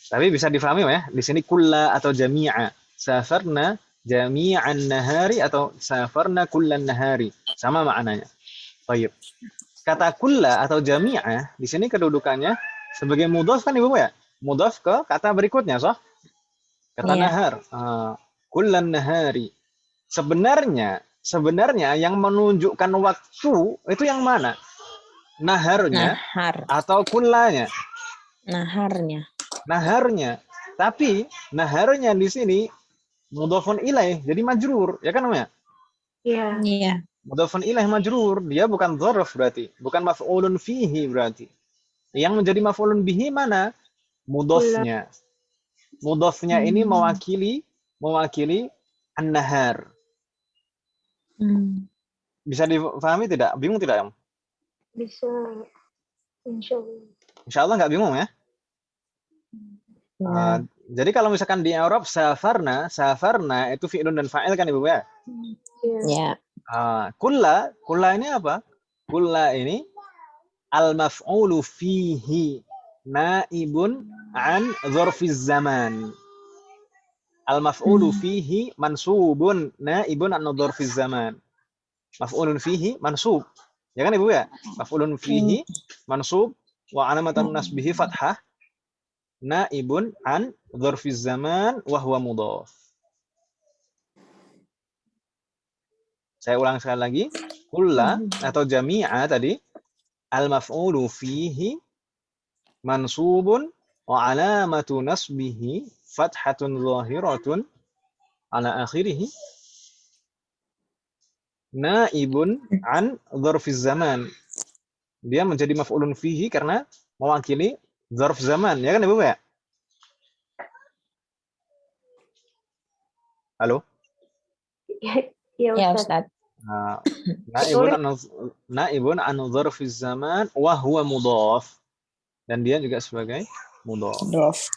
Tapi bisa difahami ya, di sini kulla atau jami'a. Safarna jami'an nahari atau safarna kullan nahari. Sama maknanya. Baik. Kata kulla atau jami'a di sini kedudukannya sebagai mudhaf kan Ibu ya? Mudhaf ke kata berikutnya, so? Kata nahar. Kullan nahari. Sebenarnya yang menunjukkan waktu itu yang mana? Naharnya atau kullanya? Naharnya. Tapi naharnya di sini mudhafun ilaih, jadi majrur, ya kan Om ya? Iya. Iya. Mudhafun ilaih majrur, dia bukan dzarf berarti, bukan maf'ulun fihi berarti. Yang menjadi maf'ulun bihi mana? Mudhafnya. Mudhafnya ini mewakili an-nahar. Bisa dipahami tidak? Bingung tidak, Om? Bisa. Insyaallah. Insyaallah nggak bingung ya? Jadi kalau misalkan di Arab safarna itu fi'lun dan fa'il kan Ibu ya? Iya. Kulla ini apa? Kulla ini al-maf'ulu fihi naibun an dzarfiz zaman. Al-maf'ulu fihi mansubun naibun an dzarfiz zaman. Maf'ulun fihi mansub. Ya kan Ibu ya? Maf'ulun fihi mansub wa alamatun nasbihi fathah naibun an dzarfiz zaman wa huwa mudhaf. Saya ulang sekali lagi. Kulla atau jami'a tadi. Al-maf'ulu fihi mansubun wa alamatu nasbihi fathatun zahiratun ala akhirih naibun an dzarfiz zaman. Dia menjadi maf'ulun fihi karena mewakili dzarf zaman, ya kan Ibu ya? Halo? Iya Ya, Ustaz. Ustaz. Nah, Tulis. naibun an dzarfiz zaman wa huwa mudhaf. Dan dia juga sebagai mudhaf. Dof.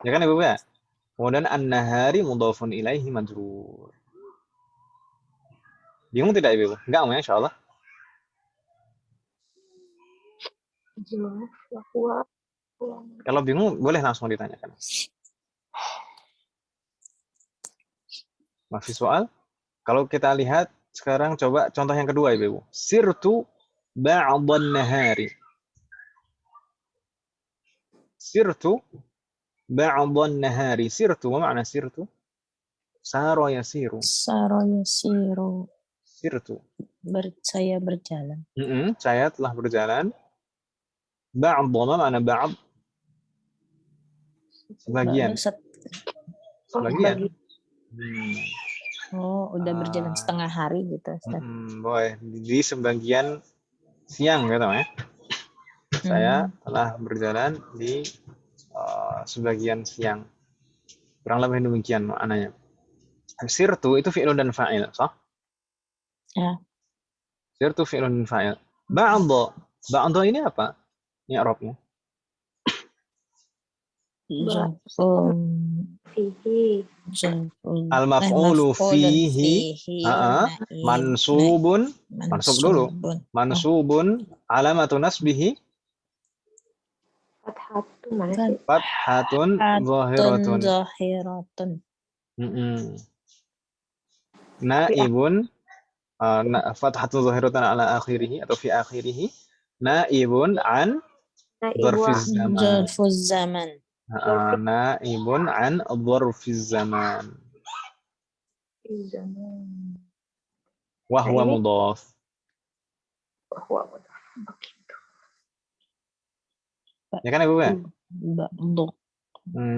Ya kan Ibu ya? Kemudian an-nahari mudhafun ilaihi majrur. Bingung tidak Ibu? Enggak, ya insyaallah. Kalau bingung boleh langsung ditanyakan. Masih soal? Kalau kita lihat sekarang coba contoh yang kedua Ibu. Sirtu ba'dhan nahari. Sirtu ba'dhan nahari. Sirtu, apa makna sirtu? Saro yasiru. Saro yasiru. Sirtu. Saya berjalan. Saya telah berjalan. Ba'dha, apa makna ba'd? Sebagian. Sebagian. Oh, udah berjalan setengah hari gitu, Ustaz. Boleh. Di sebagian siang gitu ya. Saya telah berjalan di sebagian siang. Kurang lebih demikian maknanya. Sirtu itu fi'lun dan fa'il, sah? Ya. Sirtu fi'lun dan fa'il. Ba'dha. Ba'dha ini apa? I'rabnya. Al-maf'ulu fihi mansubun. Mansub dulu. Mansubun alamatu nasbihi fathatun zahiratun. Naibun fathatun zahiratun ala akhirih atau fi akhirih. Naibun an dzarfiz zaman. Naibun an dzarfiz zaman. Wa huwa mudhaf. Ya kan Ibu ya?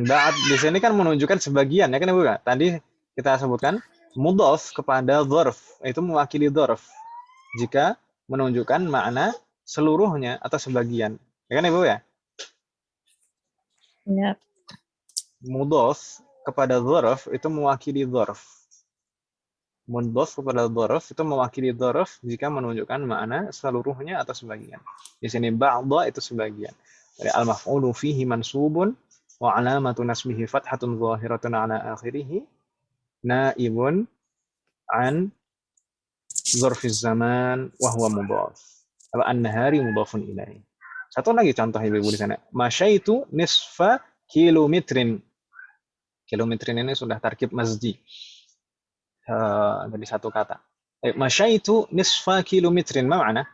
Ba'd di sini kan menunjukkan sebagian, ya kan Ibu ya? Tadi kita sebutkan mudhaf kepada dzarf, itu mewakili dzarf jika menunjukkan makna seluruhnya atau sebagian. Ya kan Ibu ya? Ya. Mudhaf kepada dzarf itu mewakili dzarf. Mudhaf kepada dzarf itu mewakili dzarf jika menunjukkan makna seluruhnya atau sebagian. Di sini ba'dha itu sebagian. Dari al-maf'ulu fihi mansubun wa alamatu nasbihi fathatun zahiratun ala akhirih naibun an dzarfiz zaman wa huwa mudhaf. Kalau an-nahari mudhafun ilaih. Satu lagi contoh Ibu di sana. Masyaitu nisfa kilometrin. Kilometrin ini sudah tarkib mazdi. Jadi satu kata. Masyaitu nisfa kilometrin. Apa makna?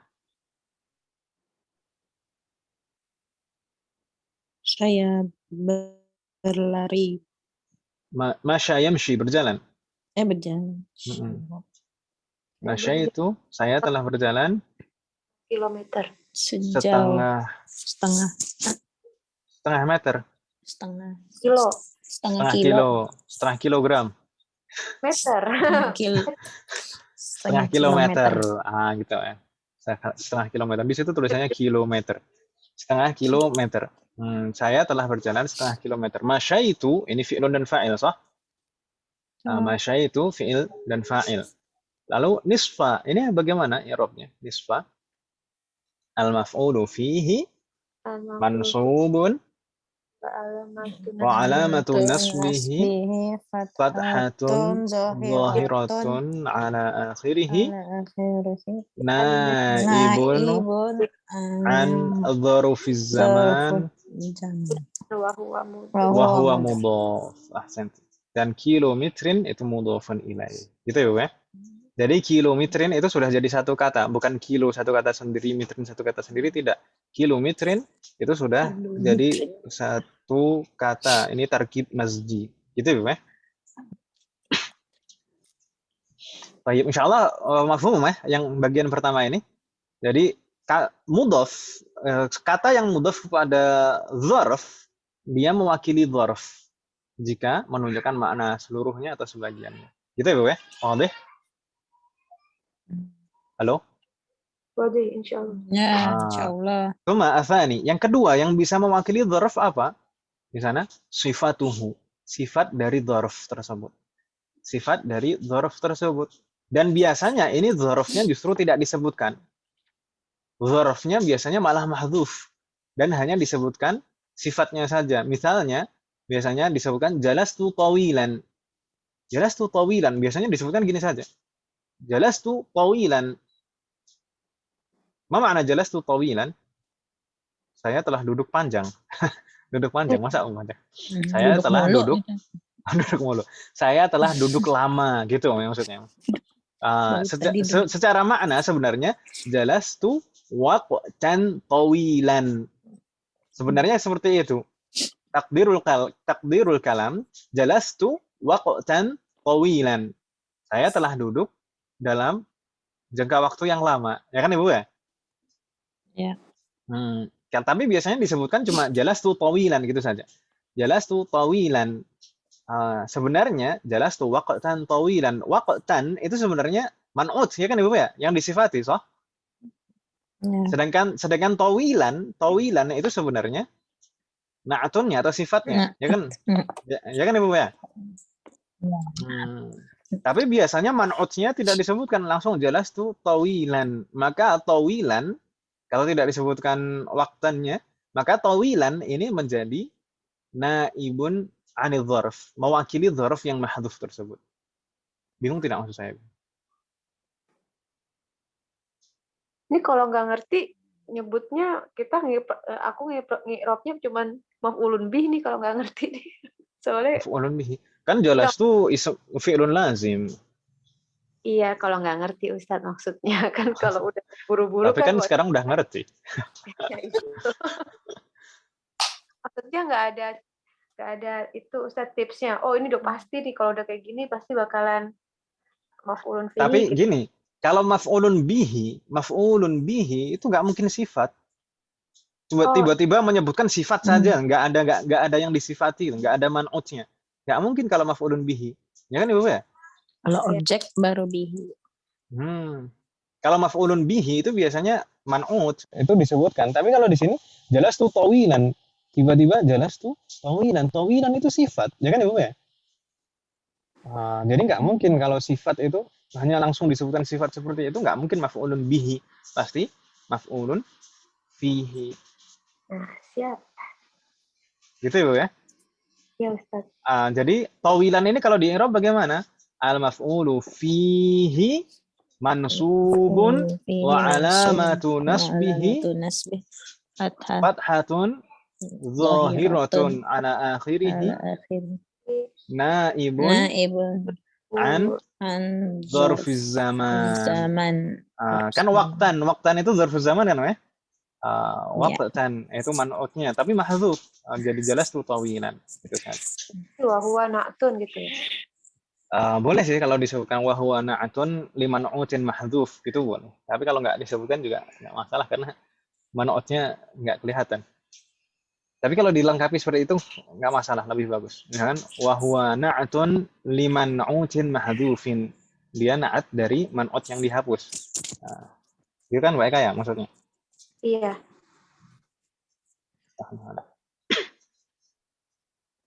Saya berlari. Masya yamshi, berjalan. Berjalan. Masya itu saya telah berjalan kilometer. Setengah meter. Setengah kilo. Setengah kilogram. Meter. Setengah kilometer. Gitu ya. Setengah kilometer. Di situ tulisannya kilometer. Setengah kilometer. Saya telah berjalan setengah kilometer. Masya itu ini fi'lun dan fa'il, sah? Masya itu fi'il dan fa'il. Lalu nisfa, ini bagaimana i'rabnya? Nisfa al-maf'ulu fihi mansubun wa alamatu nasbihi fathatun zahiratun ala akhirih naibun an dzarfiz zaman wa huwa mudhaf. Ahsanti. Dan kilometrin itu mudhafun ilaih. Gitu ya, Jadi kilometrin itu sudah jadi satu kata, bukan kilo satu kata sendiri, metrin satu kata sendiri, tidak. Kilometrin itu sudah jadi satu kata. Ini tarkib mazdi. Gitu ya? Baik, insyaallah mafhum ya yang bagian pertama ini. Jadi mudhaf, kata yang mudhaf kepada dzarf dia mewakili dzarf jika menunjukkan makna seluruhnya atau sebagiannya. Gitu ya, Bu ya? Oh, deh. Halo? Waduh, insyaallah. Ya, insyaallah. Cuma atsani, yang kedua yang bisa mewakili dzarf apa? Di sana sifatuhu, sifat dari dzarf tersebut. Sifat dari dzarf tersebut. Dan biasanya ini dzarfnya justru tidak disebutkan. Dzarfnya biasanya malah mahdzuf dan hanya disebutkan sifatnya saja. Misalnya, biasanya disebutkan jalastu tawilan. Jalastu tawilan biasanya disebutkan gini saja. Jalastu tawilan. Ma makna jalastu tawilan? Saya telah duduk panjang. Duduk panjang, masa panjang? Saya Duduk telah mulu duduk gitu. duduk mulu. Saya telah duduk lama, gitu maksudnya. Secara makna sebenarnya jalastu waqtan tawilan. Sebenarnya seperti itu. Takdirul kalam jalastu waqtan tawilan. Saya telah duduk dalam jangka waktu yang lama. Ya kan Ibu ya? Ya. Tapi biasanya disebutkan cuma jalastu tawilan gitu saja. Jalastu tawilan. Sebenarnya jalastu waqtan tawilan. Waqtan itu sebenarnya man'ut, ya kan Ibu ya? Yang disifati, so. Ya. Sedangkan tawilan itu sebenarnya na'atunnya atau sifatnya, ya kan? Ya kan Ibu ya? Tapi biasanya man'utnya tidak disebutkan langsung jalastu tawilan. Maka tawilan kalau tidak disebutkan waktannya, maka tawilan ini menjadi naibun anil dzarf, mewakili dzarf yang mahdhuf tersebut. Bingung tidak maksud saya? Ini kalau nggak ngerti nyebutnya aku ngi'rabnya cuman maf'ulun bih nih kalau nggak ngerti nih. Soalnya maf'ulun bihi. Kan jalastu fi'lun lazim. iya, kalau nggak ngerti Ustadz maksudnya kan kalau udah buru-buru Tapi kan sekarang udah ngerti. Ya, itu. Maksudnya nggak ada itu Ustadz tipsnya. Oh ini udah pasti nih kalau udah kayak gini pasti bakalan maf'ulun fihi. Tapi gitu. gini, kalau maf'ulun bihi itu nggak mungkin sifat. Coba tiba-tiba menyebutkan sifat saja, nggak ada yang disifati, nggak ada man'utnya. Nggak mungkin kalau maf'ulun bihi. Ya kan Ibu ya? Kalau objek baru bihi. Kalau maf'ulun bihi itu biasanya man'ut, itu disebutkan. Tapi kalau di sini jelas tuh tawilan. Tiba-tiba jelas tuh tawilan. Tawilan itu sifat, ya kan Ibu ya? Jadi nggak mungkin kalau sifat itu hanya langsung disebutkan sifat seperti itu, nggak mungkin maf'ulun bihi. Pasti maf'ulun fihi. Nah, siap. Gitu Ibu ya? Ya Ustaz. Jadi tawilan ini kalau di i'rab bagaimana? Al-maf'ulu fihi mansubun wa alamatu nasbihi fathatun zahiratun ala akhirih naibun an dzarfiz zaman. Kan waktan itu dzarfuz zaman kan ya? Waktan itu man'utnya tapi mahdzuf. Jadi jelas tuh tawilan gitu kan. Wa huwa na'tun gitu ya. Boleh sih kalau disebutkan wa huwa na'tun liman'utin mahdzuf gitu boleh. Tapi kalau nggak disebutkan juga nggak masalah karena man'utnya nggak kelihatan. Tapi kalau dilengkapi seperti itu nggak masalah, lebih bagus. Misalkan wa huwa na'tun liman'utin mahdzufin. Dia na'at dari man'ut yang dihapus. Itu kan baik ya maksudnya? Iya.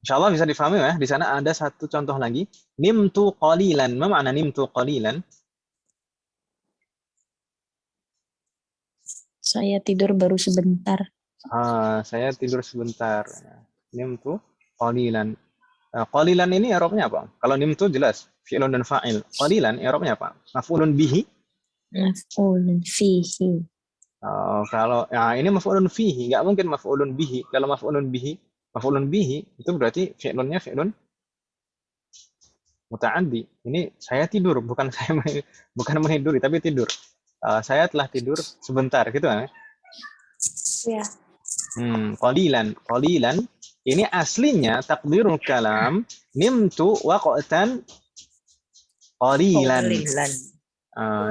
Insyaallah bisa difahami ya. Di sana ada satu contoh lagi. Nimtu qalilan. Apa makna nimtu qalilan? Saya tidur baru sebentar. Saya tidur sebentar. Nimtu qalilan. Qalilan ini i'rabnya apa? Kalau nimtu jelas fi'lun dan fa'il. Qalilan i'rabnya apa? Maf'ulun bihi. Maf'ulun fihi. Kalau ini maf'ulun fihi, enggak mungkin maf'ulun bihi. Kalau maf'ulun bihi itu berarti fi'lunnya fi'lun muta'addi. Ini saya tidur, bukan meniduri tapi tidur. Saya telah tidur sebentar gitu kan? Iya. Qalilan. Ini aslinya takdirul kalam nimtu waqtan qalilan. Qalilan.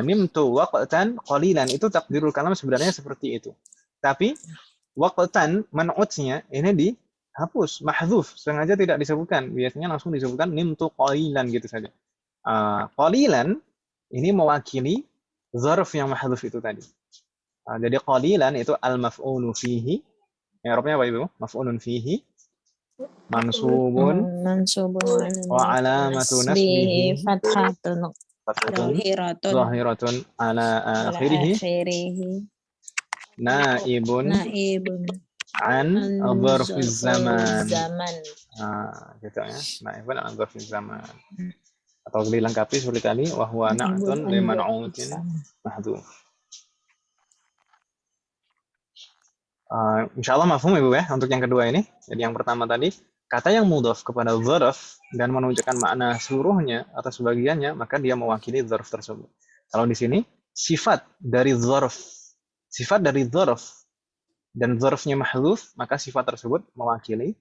Nimtu waqtan qalilan, itu takdirul kalam sebenarnya seperti itu. Tapi waqtan man'utnya ini dihapus, mahdzuf, sengaja tidak disebutkan. Biasanya langsung disebutkan nimtu qalilan gitu saja. Qalilan ini mewakili zarf yang mahdzuf itu tadi. Jadi qalilan itu al-maf'ulu fihi. I'rabnya apa Ibu? Maf'ulun fihi mansubun Mansubun wa alamatu nasbihi fathatun fathatun zahiratun zahiratun ala ala akhirih akhirih naibun naibun an dzarfiz zaman. zaman. Gitu ya. Naibun an dzarfiz zaman. Atau dilengkapi seperti tadi wa huwa na'tun li man'utin mahdhuf. Insyaallah mafhum Ibu ya untuk yang kedua ini. Jadi yang pertama tadi kata yang mudhaf kepada dzarf dan menunjukkan makna seluruhnya atau sebagiannya, maka dia mewakili dzarf tersebut. Kalau di sini sifat dari dzarf dan dzarfnya mahdzuf, maka sifat tersebut mewakili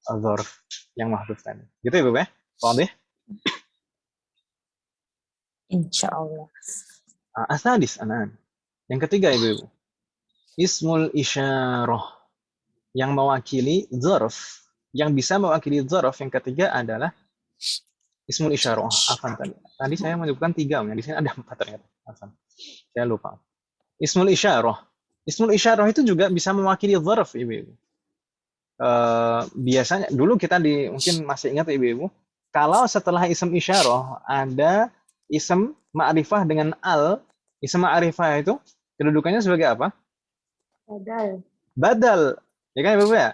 dzarf yang mahdzuf tadi. Gitu Ibu ya? Wadah? Insyaallah. Asadis anan. Yang ketiga Ibu. Ismul isyarah yang mewakili dzarf, yang bisa mewakili dzarf yang ketiga adalah ismul isyarah. Afan tadi. Tadi saya menyebutkan 3, di sini ada 4 ternyata. Afan. Saya lupa. Ismul isyarah. Ismul isyarah itu juga bisa mewakili dzarf, Ibu. Biasanya dulu kita mungkin masih ingat Ibu, kalau setelah ism isyarah ada ism ma'rifah dengan al, ism ma'rifah itu kedudukannya sebagai apa? Badal. Ya kan Ibu ya?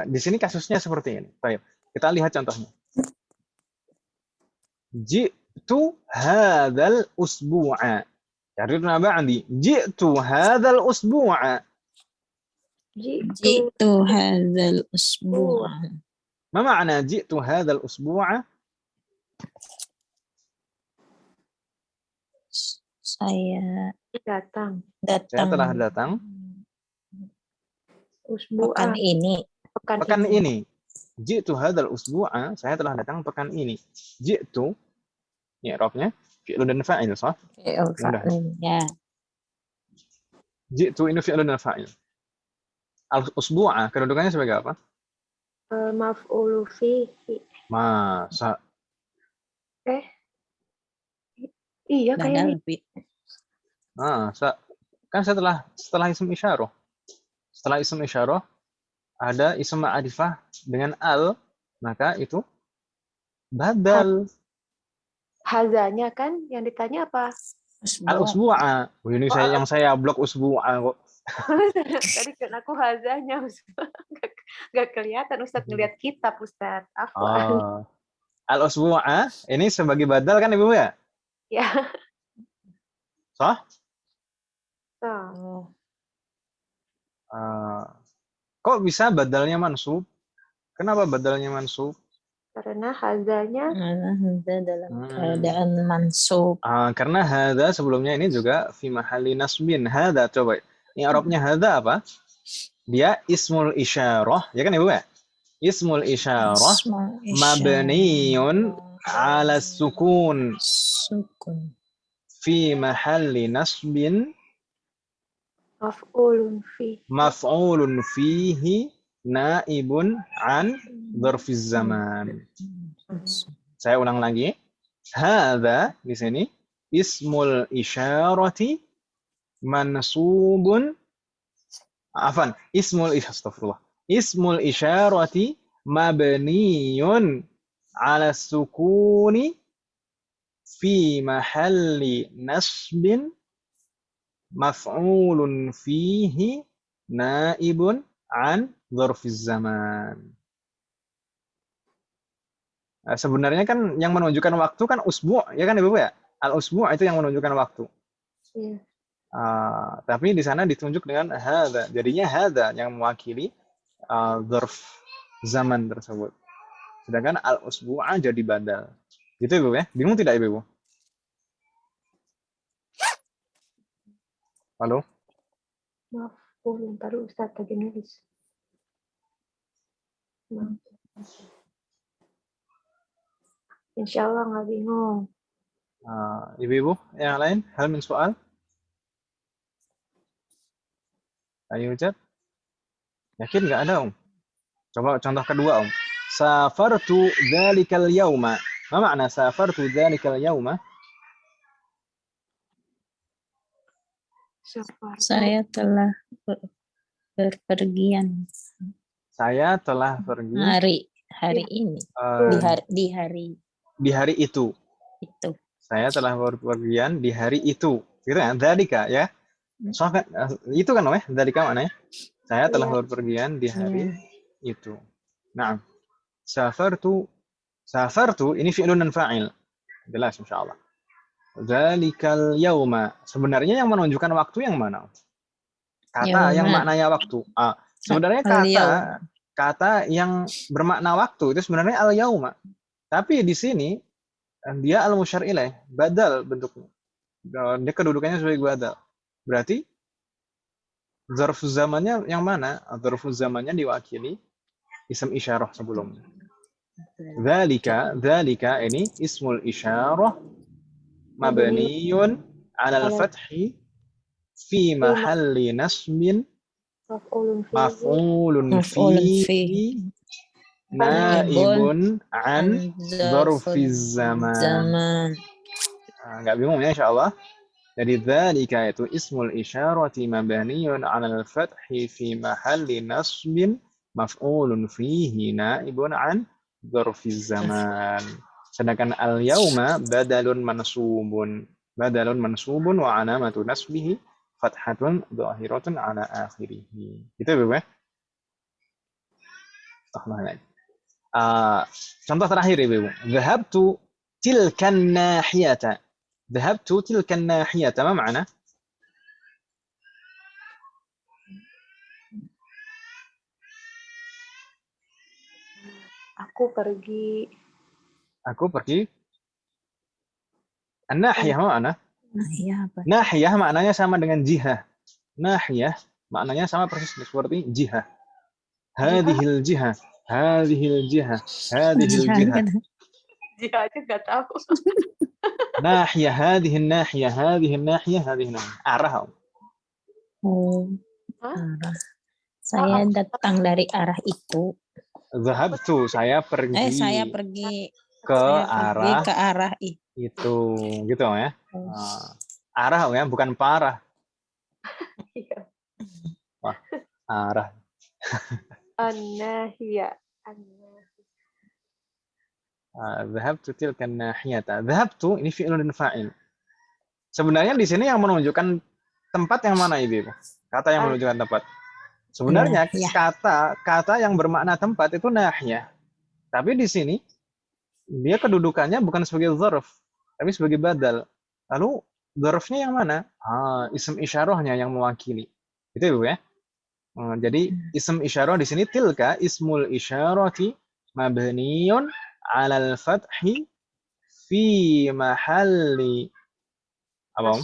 Di sini kasusnya seperti ini. Baik, kita lihat contohnya. Ji'tu hadzal usbu'a. Yaridna ba'di. Ji'tu hadzal usbu'a. Jitu hadzal usbu'a. Ma ma'na ji'tu hadzal usbu'a? Saya datang. Saya telah datang pekan ini. Pekan ini. Ji'tu hadzal usbu'a, saya telah datang pekan ini. Ji'tu, i'rabnya fi'lun dan fa'il, sah? Ya. Ji'tu ini fi'lun dan fa'il. Al-usbu'a kedudukannya sebagai apa? Maf'ulu fihi. Masa. Iya kayaknya. Kan setelah ism isyarah. Setelah ism isyarah ada ism ma'rifah dengan al, maka itu badal. Hazanya kan yang ditanya apa? Al-usbu'a. Ini saya blok usbu'a kok. Tadi kan aku hazanya nggak kelihatan Ustadz ngelihat kitab Ustadz. Apa? Al-usbu'a ini sebagai badal kan Ibu ya? Ya. Sah? Kok bisa badalnya mansub? Kenapa badalnya mansub? Karena hazanya dalam keadaan mansub. Karena hadza sebelumnya ini juga fi mahalli nasbin. Hadza coba. I'rabnya hadza apa? Dia ismul isyarah, ya kan Ibu ya? Ismul isyarah mabniyun ala sukun. Fi mahalli nasbin maf'ulun fihi naibun an dzarfiz zaman. Saya ulang lagi. Hadza di sini ismul isyarati mansubun Ismul isyarati mabniyun ala sukuni fi mahalli nasbin maf'ulun fihi naibun an dzarfiz zaman. Sebenarnya kan yang menunjukkan waktu kan usbu', ya kan Ibu ya? Al-usbu' itu yang menunjukkan waktu. Iya. Tapi di sana ditunjuk dengan hadza. Jadinya hadza yang mewakili dzarf zaman tersebut. Sedangkan al-usbu'a jadi badal. Gitu Ibu ya? Bingung tidak Ibu? Halo? Maaf, bentar Ustaz lagi nulis. Insya Allah nggak bingung. Ibu-ibu yang lain, hal min soal? Ayo ucap. Yakin nggak ada, Om? Coba contoh kedua, Om. Safartu dzalikal yauma. Ma makna safartu dzalikal yauma? Saya telah berpergian Saya telah pergi hari ini di hari itu. itu. Saya telah berpergian di hari itu. Gitu ya, dzalika ya. Soalnya itu kan, Om ya? Dzalika maknanya. Saya telah berpergian di hari itu. Nah, safartu ini fi'lun dan fa'il. Jelas insyaallah. Dzalikal yauma. Sebenarnya yang menunjukkan waktu yang mana? Kata yang maknanya waktu. Sebenarnya kata yang bermakna waktu itu sebenarnya al-yauma. Tapi di sini dia al-musyar ilaih, badal bentuknya. Dia kedudukannya sebagai badal. Berarti zarf zamannya yang mana? Zarf zamannya diwakili isim isyarah sebelumnya. Dzalika ini ismul isyarah mabniyun 'ala al-fathi fi mahalli nasbin maf'ulun fihi naibun an dzarfiz zaman. Enggak bingung ya insyaallah. Jadi dzalika itu ismul isyarati mabniyun 'ala al-fathi fi mahalli nasbin maf'ulun fihi naibun an dzarfiz zaman. Sedangkan al-yauma badalun mansubun wa alamatu nasbihi fathatun dhahiratun 'ala akhirih. Gitu ya, Bu ya? Contoh terakhir ya, Bu. Dhahabtu tilkan nahiyata. Dhahabtu tilkan nahiyata, ma makna? Aku pergi. An-nahiyah ma makna? Nahiyah maknanya sama dengan jihah. Nahiyah maknanya sama persis seperti jihah. Hadhil jihah. Jihah aja nggak tahu. Nahiyah, hadhihi nahiyah. Arah. Arah. Saya datang dari arah itu. Dhahabtu, saya pergi. Saya pergi ke arah itu. Gitu ya. Arah ya, bukan parah. Wah, arah. An-nahiyah. Dhahabtu tilkan nahiyata. Dhahabtu ini fi'lun dan fa'il. Sebenarnya di sini yang menunjukkan tempat yang mana, Ibu? Kata yang menunjukkan tempat. Sebenarnya kata yang bermakna tempat itu nahiyah. Tapi di sini dia kedudukannya bukan sebagai dzarf, tapi sebagai badal. Lalu dzarfnya yang mana? Isim isyarahnya yang mewakili. Itu Ibu ya. Jadi isim isyarah di sini tilka ismul isyarati mabniyun 'alal fathi fi mahalli apa?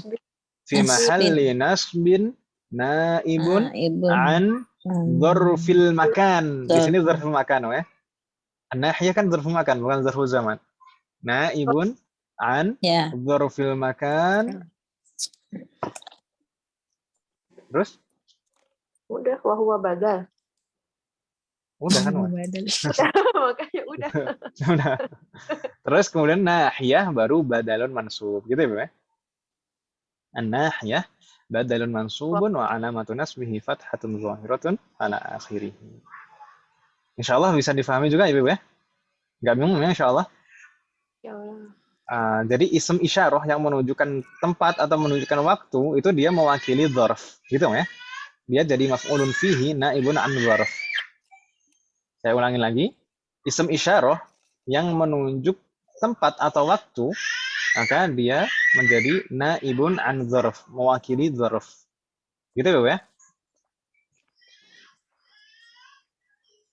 Fi mahalli nasbin naibun an dzarfil makan. Di sini dzarful makan ya. An-nahiyah kan dzarful makan, bukan dzarful zaman. Naibun an dzarfil makan. Terus? Udah, wa huwa badal. Udah kan? Makanya udah. Terus kemudian nahiyah baru badalun mansub. Gitu ya, Bu ya? An-nahiyah badalun mansubun wa alamatu nasbihi fathatun zahiratun ala akhirih. Insyaallah bisa difahami juga Ibu ya? Enggak bingung ya insyaallah? Insyaallah. Jadi isim isyarah yang menunjukkan tempat atau menunjukkan waktu itu dia mewakili dzarf, gitu ya? Dia jadi maf'ulun fihi naibun an dzarf. Saya ulangi lagi. Isim isyarah yang menunjuk tempat atau waktu, maka dia menjadi naibun an dzarf, mewakili dzarf. Gitu ya, Bu ya?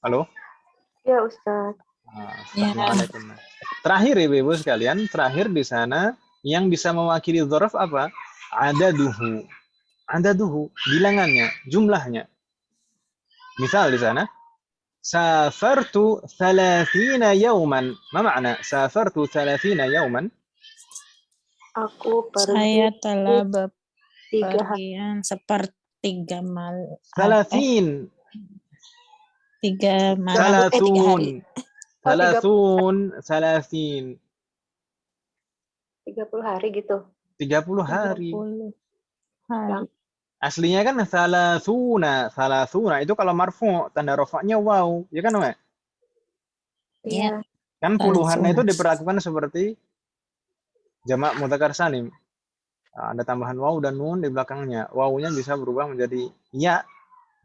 Halo? Ya, Ustaz. Assalamualaikum. Terakhir Ibu sekalian, terakhir di sana yang bisa mewakili dzarf apa? Adaduhu. Adaduhu, bilangannya, jumlahnya. Misal di sana Safartu 30 yauman. Ma makna safartu 30 yauman? Aku Saya pergi telah 3 hari. bepergian sepertiga malam. 30. 3 malam. 3 hari. 30. 30. 30 hari gitu. 30 hari. 30 hari. Aslinya kan salasuna. Salasuna itu kalau marfu tanda rofaknya waw, ya kan, Mak? Iya. Kan puluhan Salasuna. itu diperlakukan seperti jamak mudzakkar salim. Ada tambahan waw dan nun di belakangnya. Wawnya bisa berubah menjadi ya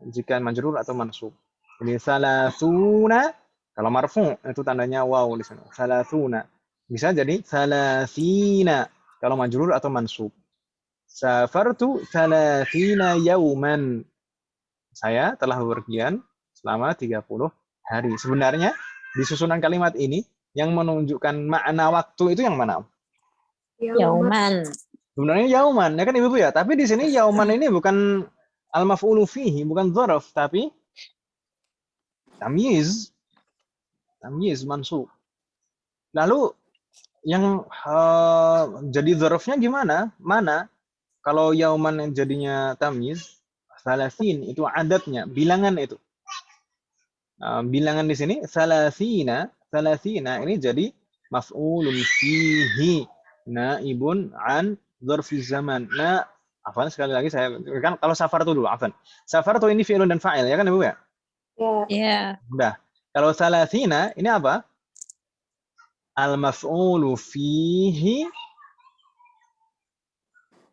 jika majrur atau mansub. Jadi salasuna kalau marfu itu tandanya waw di sana. Salasuna. Bisa jadi salasina kalau majrur atau mansub. Safartu 30 yauman. Saya telah bepergian selama 30 hari. Sebenarnya di susunan kalimat ini yang menunjukkan makna waktu itu yang mana? Yauman. Sebenarnya yauman, ya kan Ibu ya? Tapi di sini yauman ini bukan al-maf'ulu fihi, bukan dzaraf, tapi tamyiz. Tamyiz mansub. Lalu yang jadi dzarafnya gimana? Mana? Kalau yauman yang jadinya tamyiz, salasin itu adatnya, bilangan itu. Bilangan di sini salasina ini jadi maf'ulun fihi naibun an dzarfi zaman. Nah, afwan sekali lagi saya kan kalau safar itu dulu, afwan. Safar itu ini fi'lun dan fa'il ya kan Ibu ya? Ya. Udah. Kalau salasina ini apa? Al maf'ulu fihi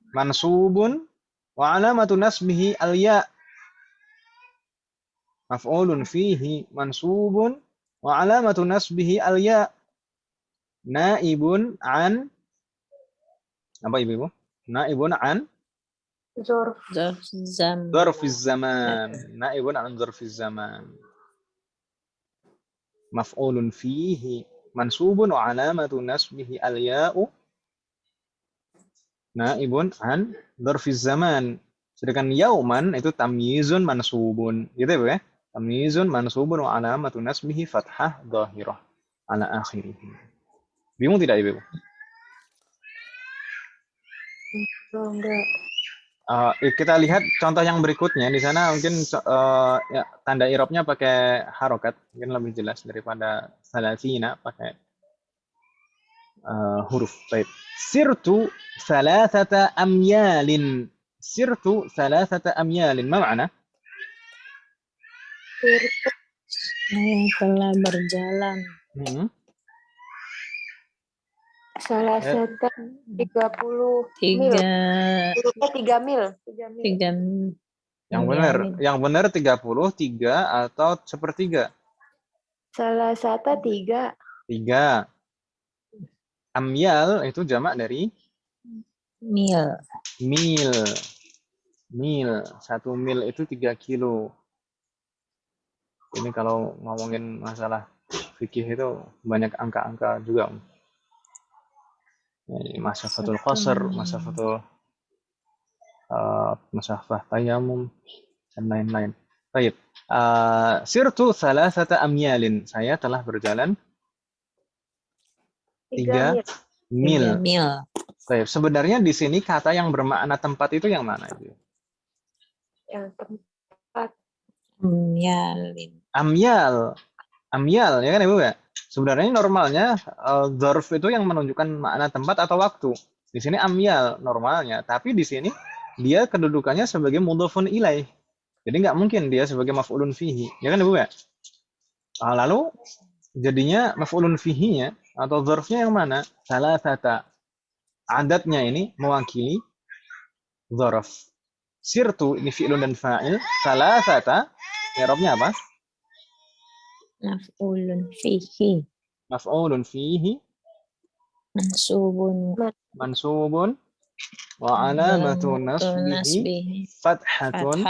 mansubun wa alamatu nasbihi al ya. Maf'ulun fihi mansubun wa alamatu nasbihi al ya. Naibun an apa Ibu? Naibun an dzarfiz zaman. Naibun an dzarfiz zaman. Maf'ulun fihi mansubun wa alamatu nasbihi al ya'u. Naibun an dzarfiz zaman. Sedangkan yauman itu tamyizun mansubun. Gitu ya, Bu ya? Tamyizun mansubun wa alamatu nasbihi fathah dhahirah ala akhirih. Bingung tidak Ibu? Enggak. Kita lihat contoh yang berikutnya. Di sana mungkin ya, tanda i'rabnya pakai harokat, mungkin lebih jelas daripada salasina pakai huruf. Baik. Sirtu salasata amyalin. Sirtu salasata amyalin. Ma makna? Saya telah berjalan. Salah satu 30 mil. 3 mil. 3 mil. Yang benar 33 atau sepertiga? Salah satu 3. 3. Amyal itu jamak dari Mil. Mil. 1 mil itu 3 kilo. Ini kalau ngomongin masalah fikih itu banyak angka-angka juga. Masafatul qasr, masafatul masafah tayamum dan lain-lain. Baik. Sirtu salasata amyalin. Saya telah berjalan 3 mil. Baik. Sebenarnya di sini kata yang bermakna tempat itu yang mana itu? Yang tempat. Amyal, ya kan Ibu ya? Sebenarnya normalnya dzarf itu yang menunjukkan makna tempat atau waktu. Di sini amyal normalnya, tapi di sini dia kedudukannya sebagai mudhofun ilaih. Jadi nggak mungkin dia sebagai maf'ulun fihi, ya kan Ibu ya? Lalu jadinya maf'ulun fihinya atau dzarfnya yang mana? Salasata. Adatnya ini mewakili dzarf. Sirtu ini fi'lun dan fa'il. Salasata i'rabnya apa? Maf'ulun fihi. Maf'ulun fihi. Mansubun. Wa alamatu nasbihi fathatun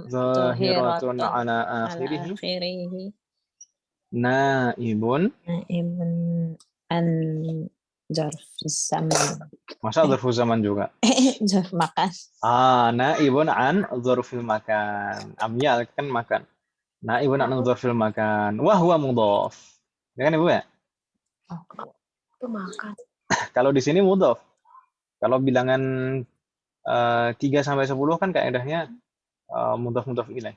zahiratun ala akhirih. Naibun an zarf zaman. Masa zarfu zaman juga? Zarf makan. Naibun an zarfil makan. Amyal kan makan. Naibun an dzarfil makan. Wa huwa mudhaf. Ya kan Ibu ya? Itu makan. Kalau di sini mudhaf. Kalau bilangan 3 sampai 10 kan kaidahnya mudhaf ilaih.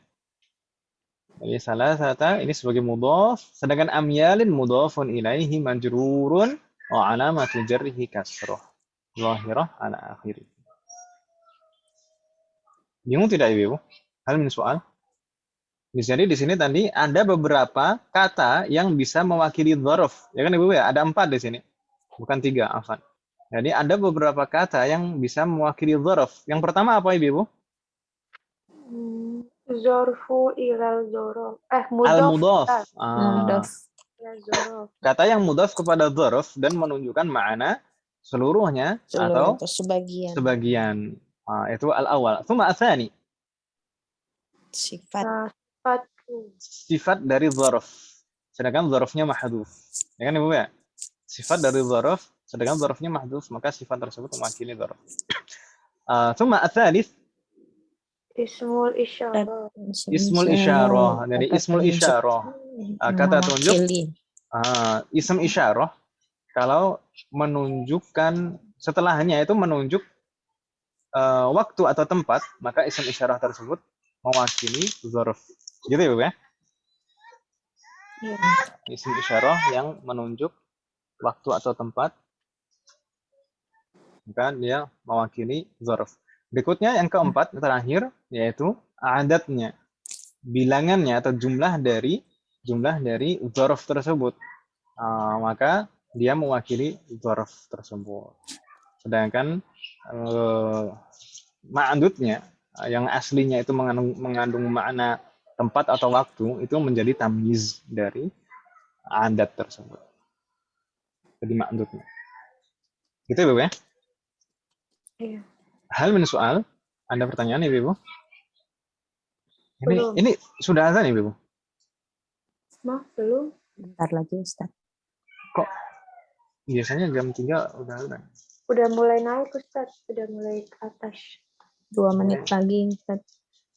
Jadi salasata ini sebagai mudhaf, sedangkan amyalin mudhafun ilaihi majrurun wa alamatu jarrihi kasrah zahirah ala akhirih. Bingung tidak Ibu? Hal min soal? Jadi di sini tadi ada beberapa kata yang bisa mewakili dzaraf. Ya kan Ibu ya? Ada 4 di sini. Bukan 3, afwan. Jadi ada beberapa kata yang bisa mewakili dzaraf. Yang pertama apa Ibu? Zorfu ilal zorof. Al-mudhaf. Mudhaf. Zorof. Kata yang mudhaf kepada dzaraf dan menunjukkan makna seluruhnya atau sebagian. sebagian. Itu al-awwal. Tsumma ats-tsani. Sifat. Sifat dari dzaraf. Sedangkan dzarafnya mahdhuf. Ya kan Ibu ya? Sifat dari dzaraf sedangkan dzarafnya mahdhuf, maka sifat tersebut mewakili dzaraf. Tsumma ats-tsalits Ismul isyarah. ismul isyarah. Jadi ismul isyarah kata tunjuk. Ism isyarah kalau menunjukkan setelahnya itu menunjuk waktu atau tempat, maka ism isyarah tersebut mewakili dzaraf. Gitu ya, Bu ya? Iya. Ism isyarah yang menunjuk waktu atau tempat, maka dia mewakili dzaraf. Berikutnya yang keempat terakhir yaitu adatnya, bilangannya atau jumlah dari dzaraf tersebut. Maka dia mewakili dzaraf tersebut. Sedangkan ma'dudnya yang aslinya itu mengandung makna tempat atau waktu itu menjadi tamyiz dari adat tersebut. Jadi ma'dudnya. Gitu Ibu ya? Iya. Hal min soal? Ada pertanyaan Ibu? Belum. Ini sudah azan Ibu? Maaf, belum. Bentar lagi Ustaz. Kok biasanya jam 3 udah azan? Udah mulai naik Ustaz, udah mulai ke atas. 2 menit lagi Ustaz.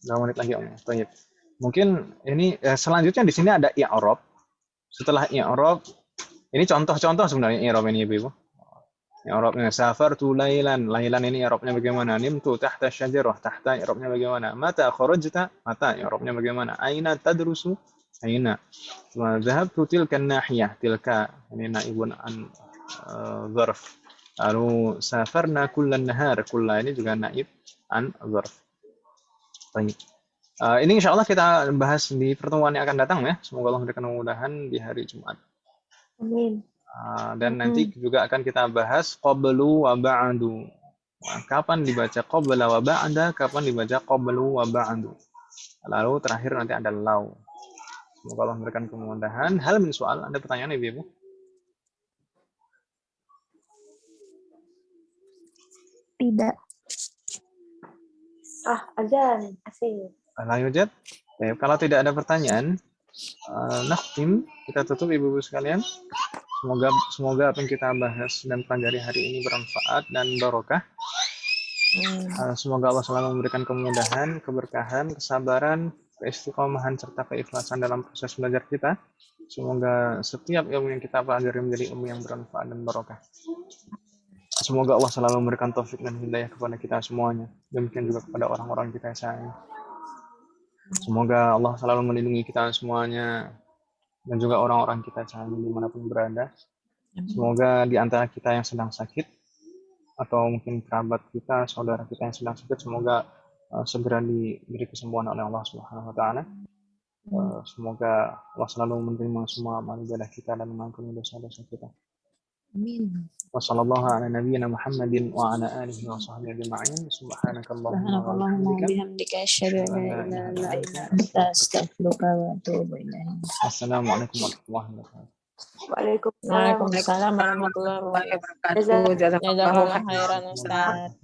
2 menit lagi Om. Baik. Mungkin ini selanjutnya di sini ada i'rab. Setelah i'rab, ini contoh-contoh sebenarnya i'rab ini Ibu. I'rabnya safartu lailan. Lailan ini i'rabnya bagaimana? Nimtu tahta syajarah. Tahta i'rabnya bagaimana? Mata kharajta? Mata i'rabnya bagaimana? Aina tadrusu? Aina. Wa dhahabtu tilka an-nahiyah. Tilka ini naibun an dzarf. Lalu safarna kullan nahar. Kulla ini juga naib an dzarf. Baik. Ini insya Allah kita bahas di pertemuan yang akan datang ya. Semoga Allah memberikan kemudahan di hari Jumat. Amin. Dan nanti juga akan kita bahas qablu wa ba'du. Kapan dibaca qabla wa ba'da, kapan dibaca qablu wa ba'du. Lalu terakhir nanti ada law. Semoga Allah memberikan kemudahan. Hal min soal, ada pertanyaan Ibu? Tidak. Azan, asik. Lanjut. Kalau tidak ada pertanyaan, nakhtim, kita tutup Ibu-ibu sekalian. Semoga apa yang kita bahas dan pelajari hari ini bermanfaat dan barokah. Semoga Allah selalu memberikan kemudahan, keberkahan, kesabaran, keistiqomahan serta keikhlasan dalam proses belajar kita. Semoga setiap ilmu yang kita pelajari menjadi ilmu yang bermanfaat dan barokah. Semoga Allah selalu memberikan taufik dan hidayah kepada kita semuanya. Demikian juga kepada orang-orang kita yang sayang. Semoga Allah selalu melindungi kita semuanya dan juga orang-orang kita sayang dimanapun berada. Semoga di antara kita yang sedang sakit atau mungkin kerabat kita, saudara kita yang sedang sakit, semoga segera diberi kesembuhan oleh Allah Subhanahu wa taala. Semoga Allah selalu menerima semua amal ibadah kita dan mengampuni dosa-dosa kita. Amin. Wassallallahu ala nabiyyina Muhammadin wa ala alihi wa sahbihi ajma'in. Subhanakallahumma wa bihamdika asyhadu an la ilaha illa anta astaghfiruka wa atubu ilaik. Assalamualaikum warahmatullahi wabarakatuh. Waalaikumsalam Waalaikumsalam warahmatullahi wabarakatuh. Jazakallahu khairan Ustaz.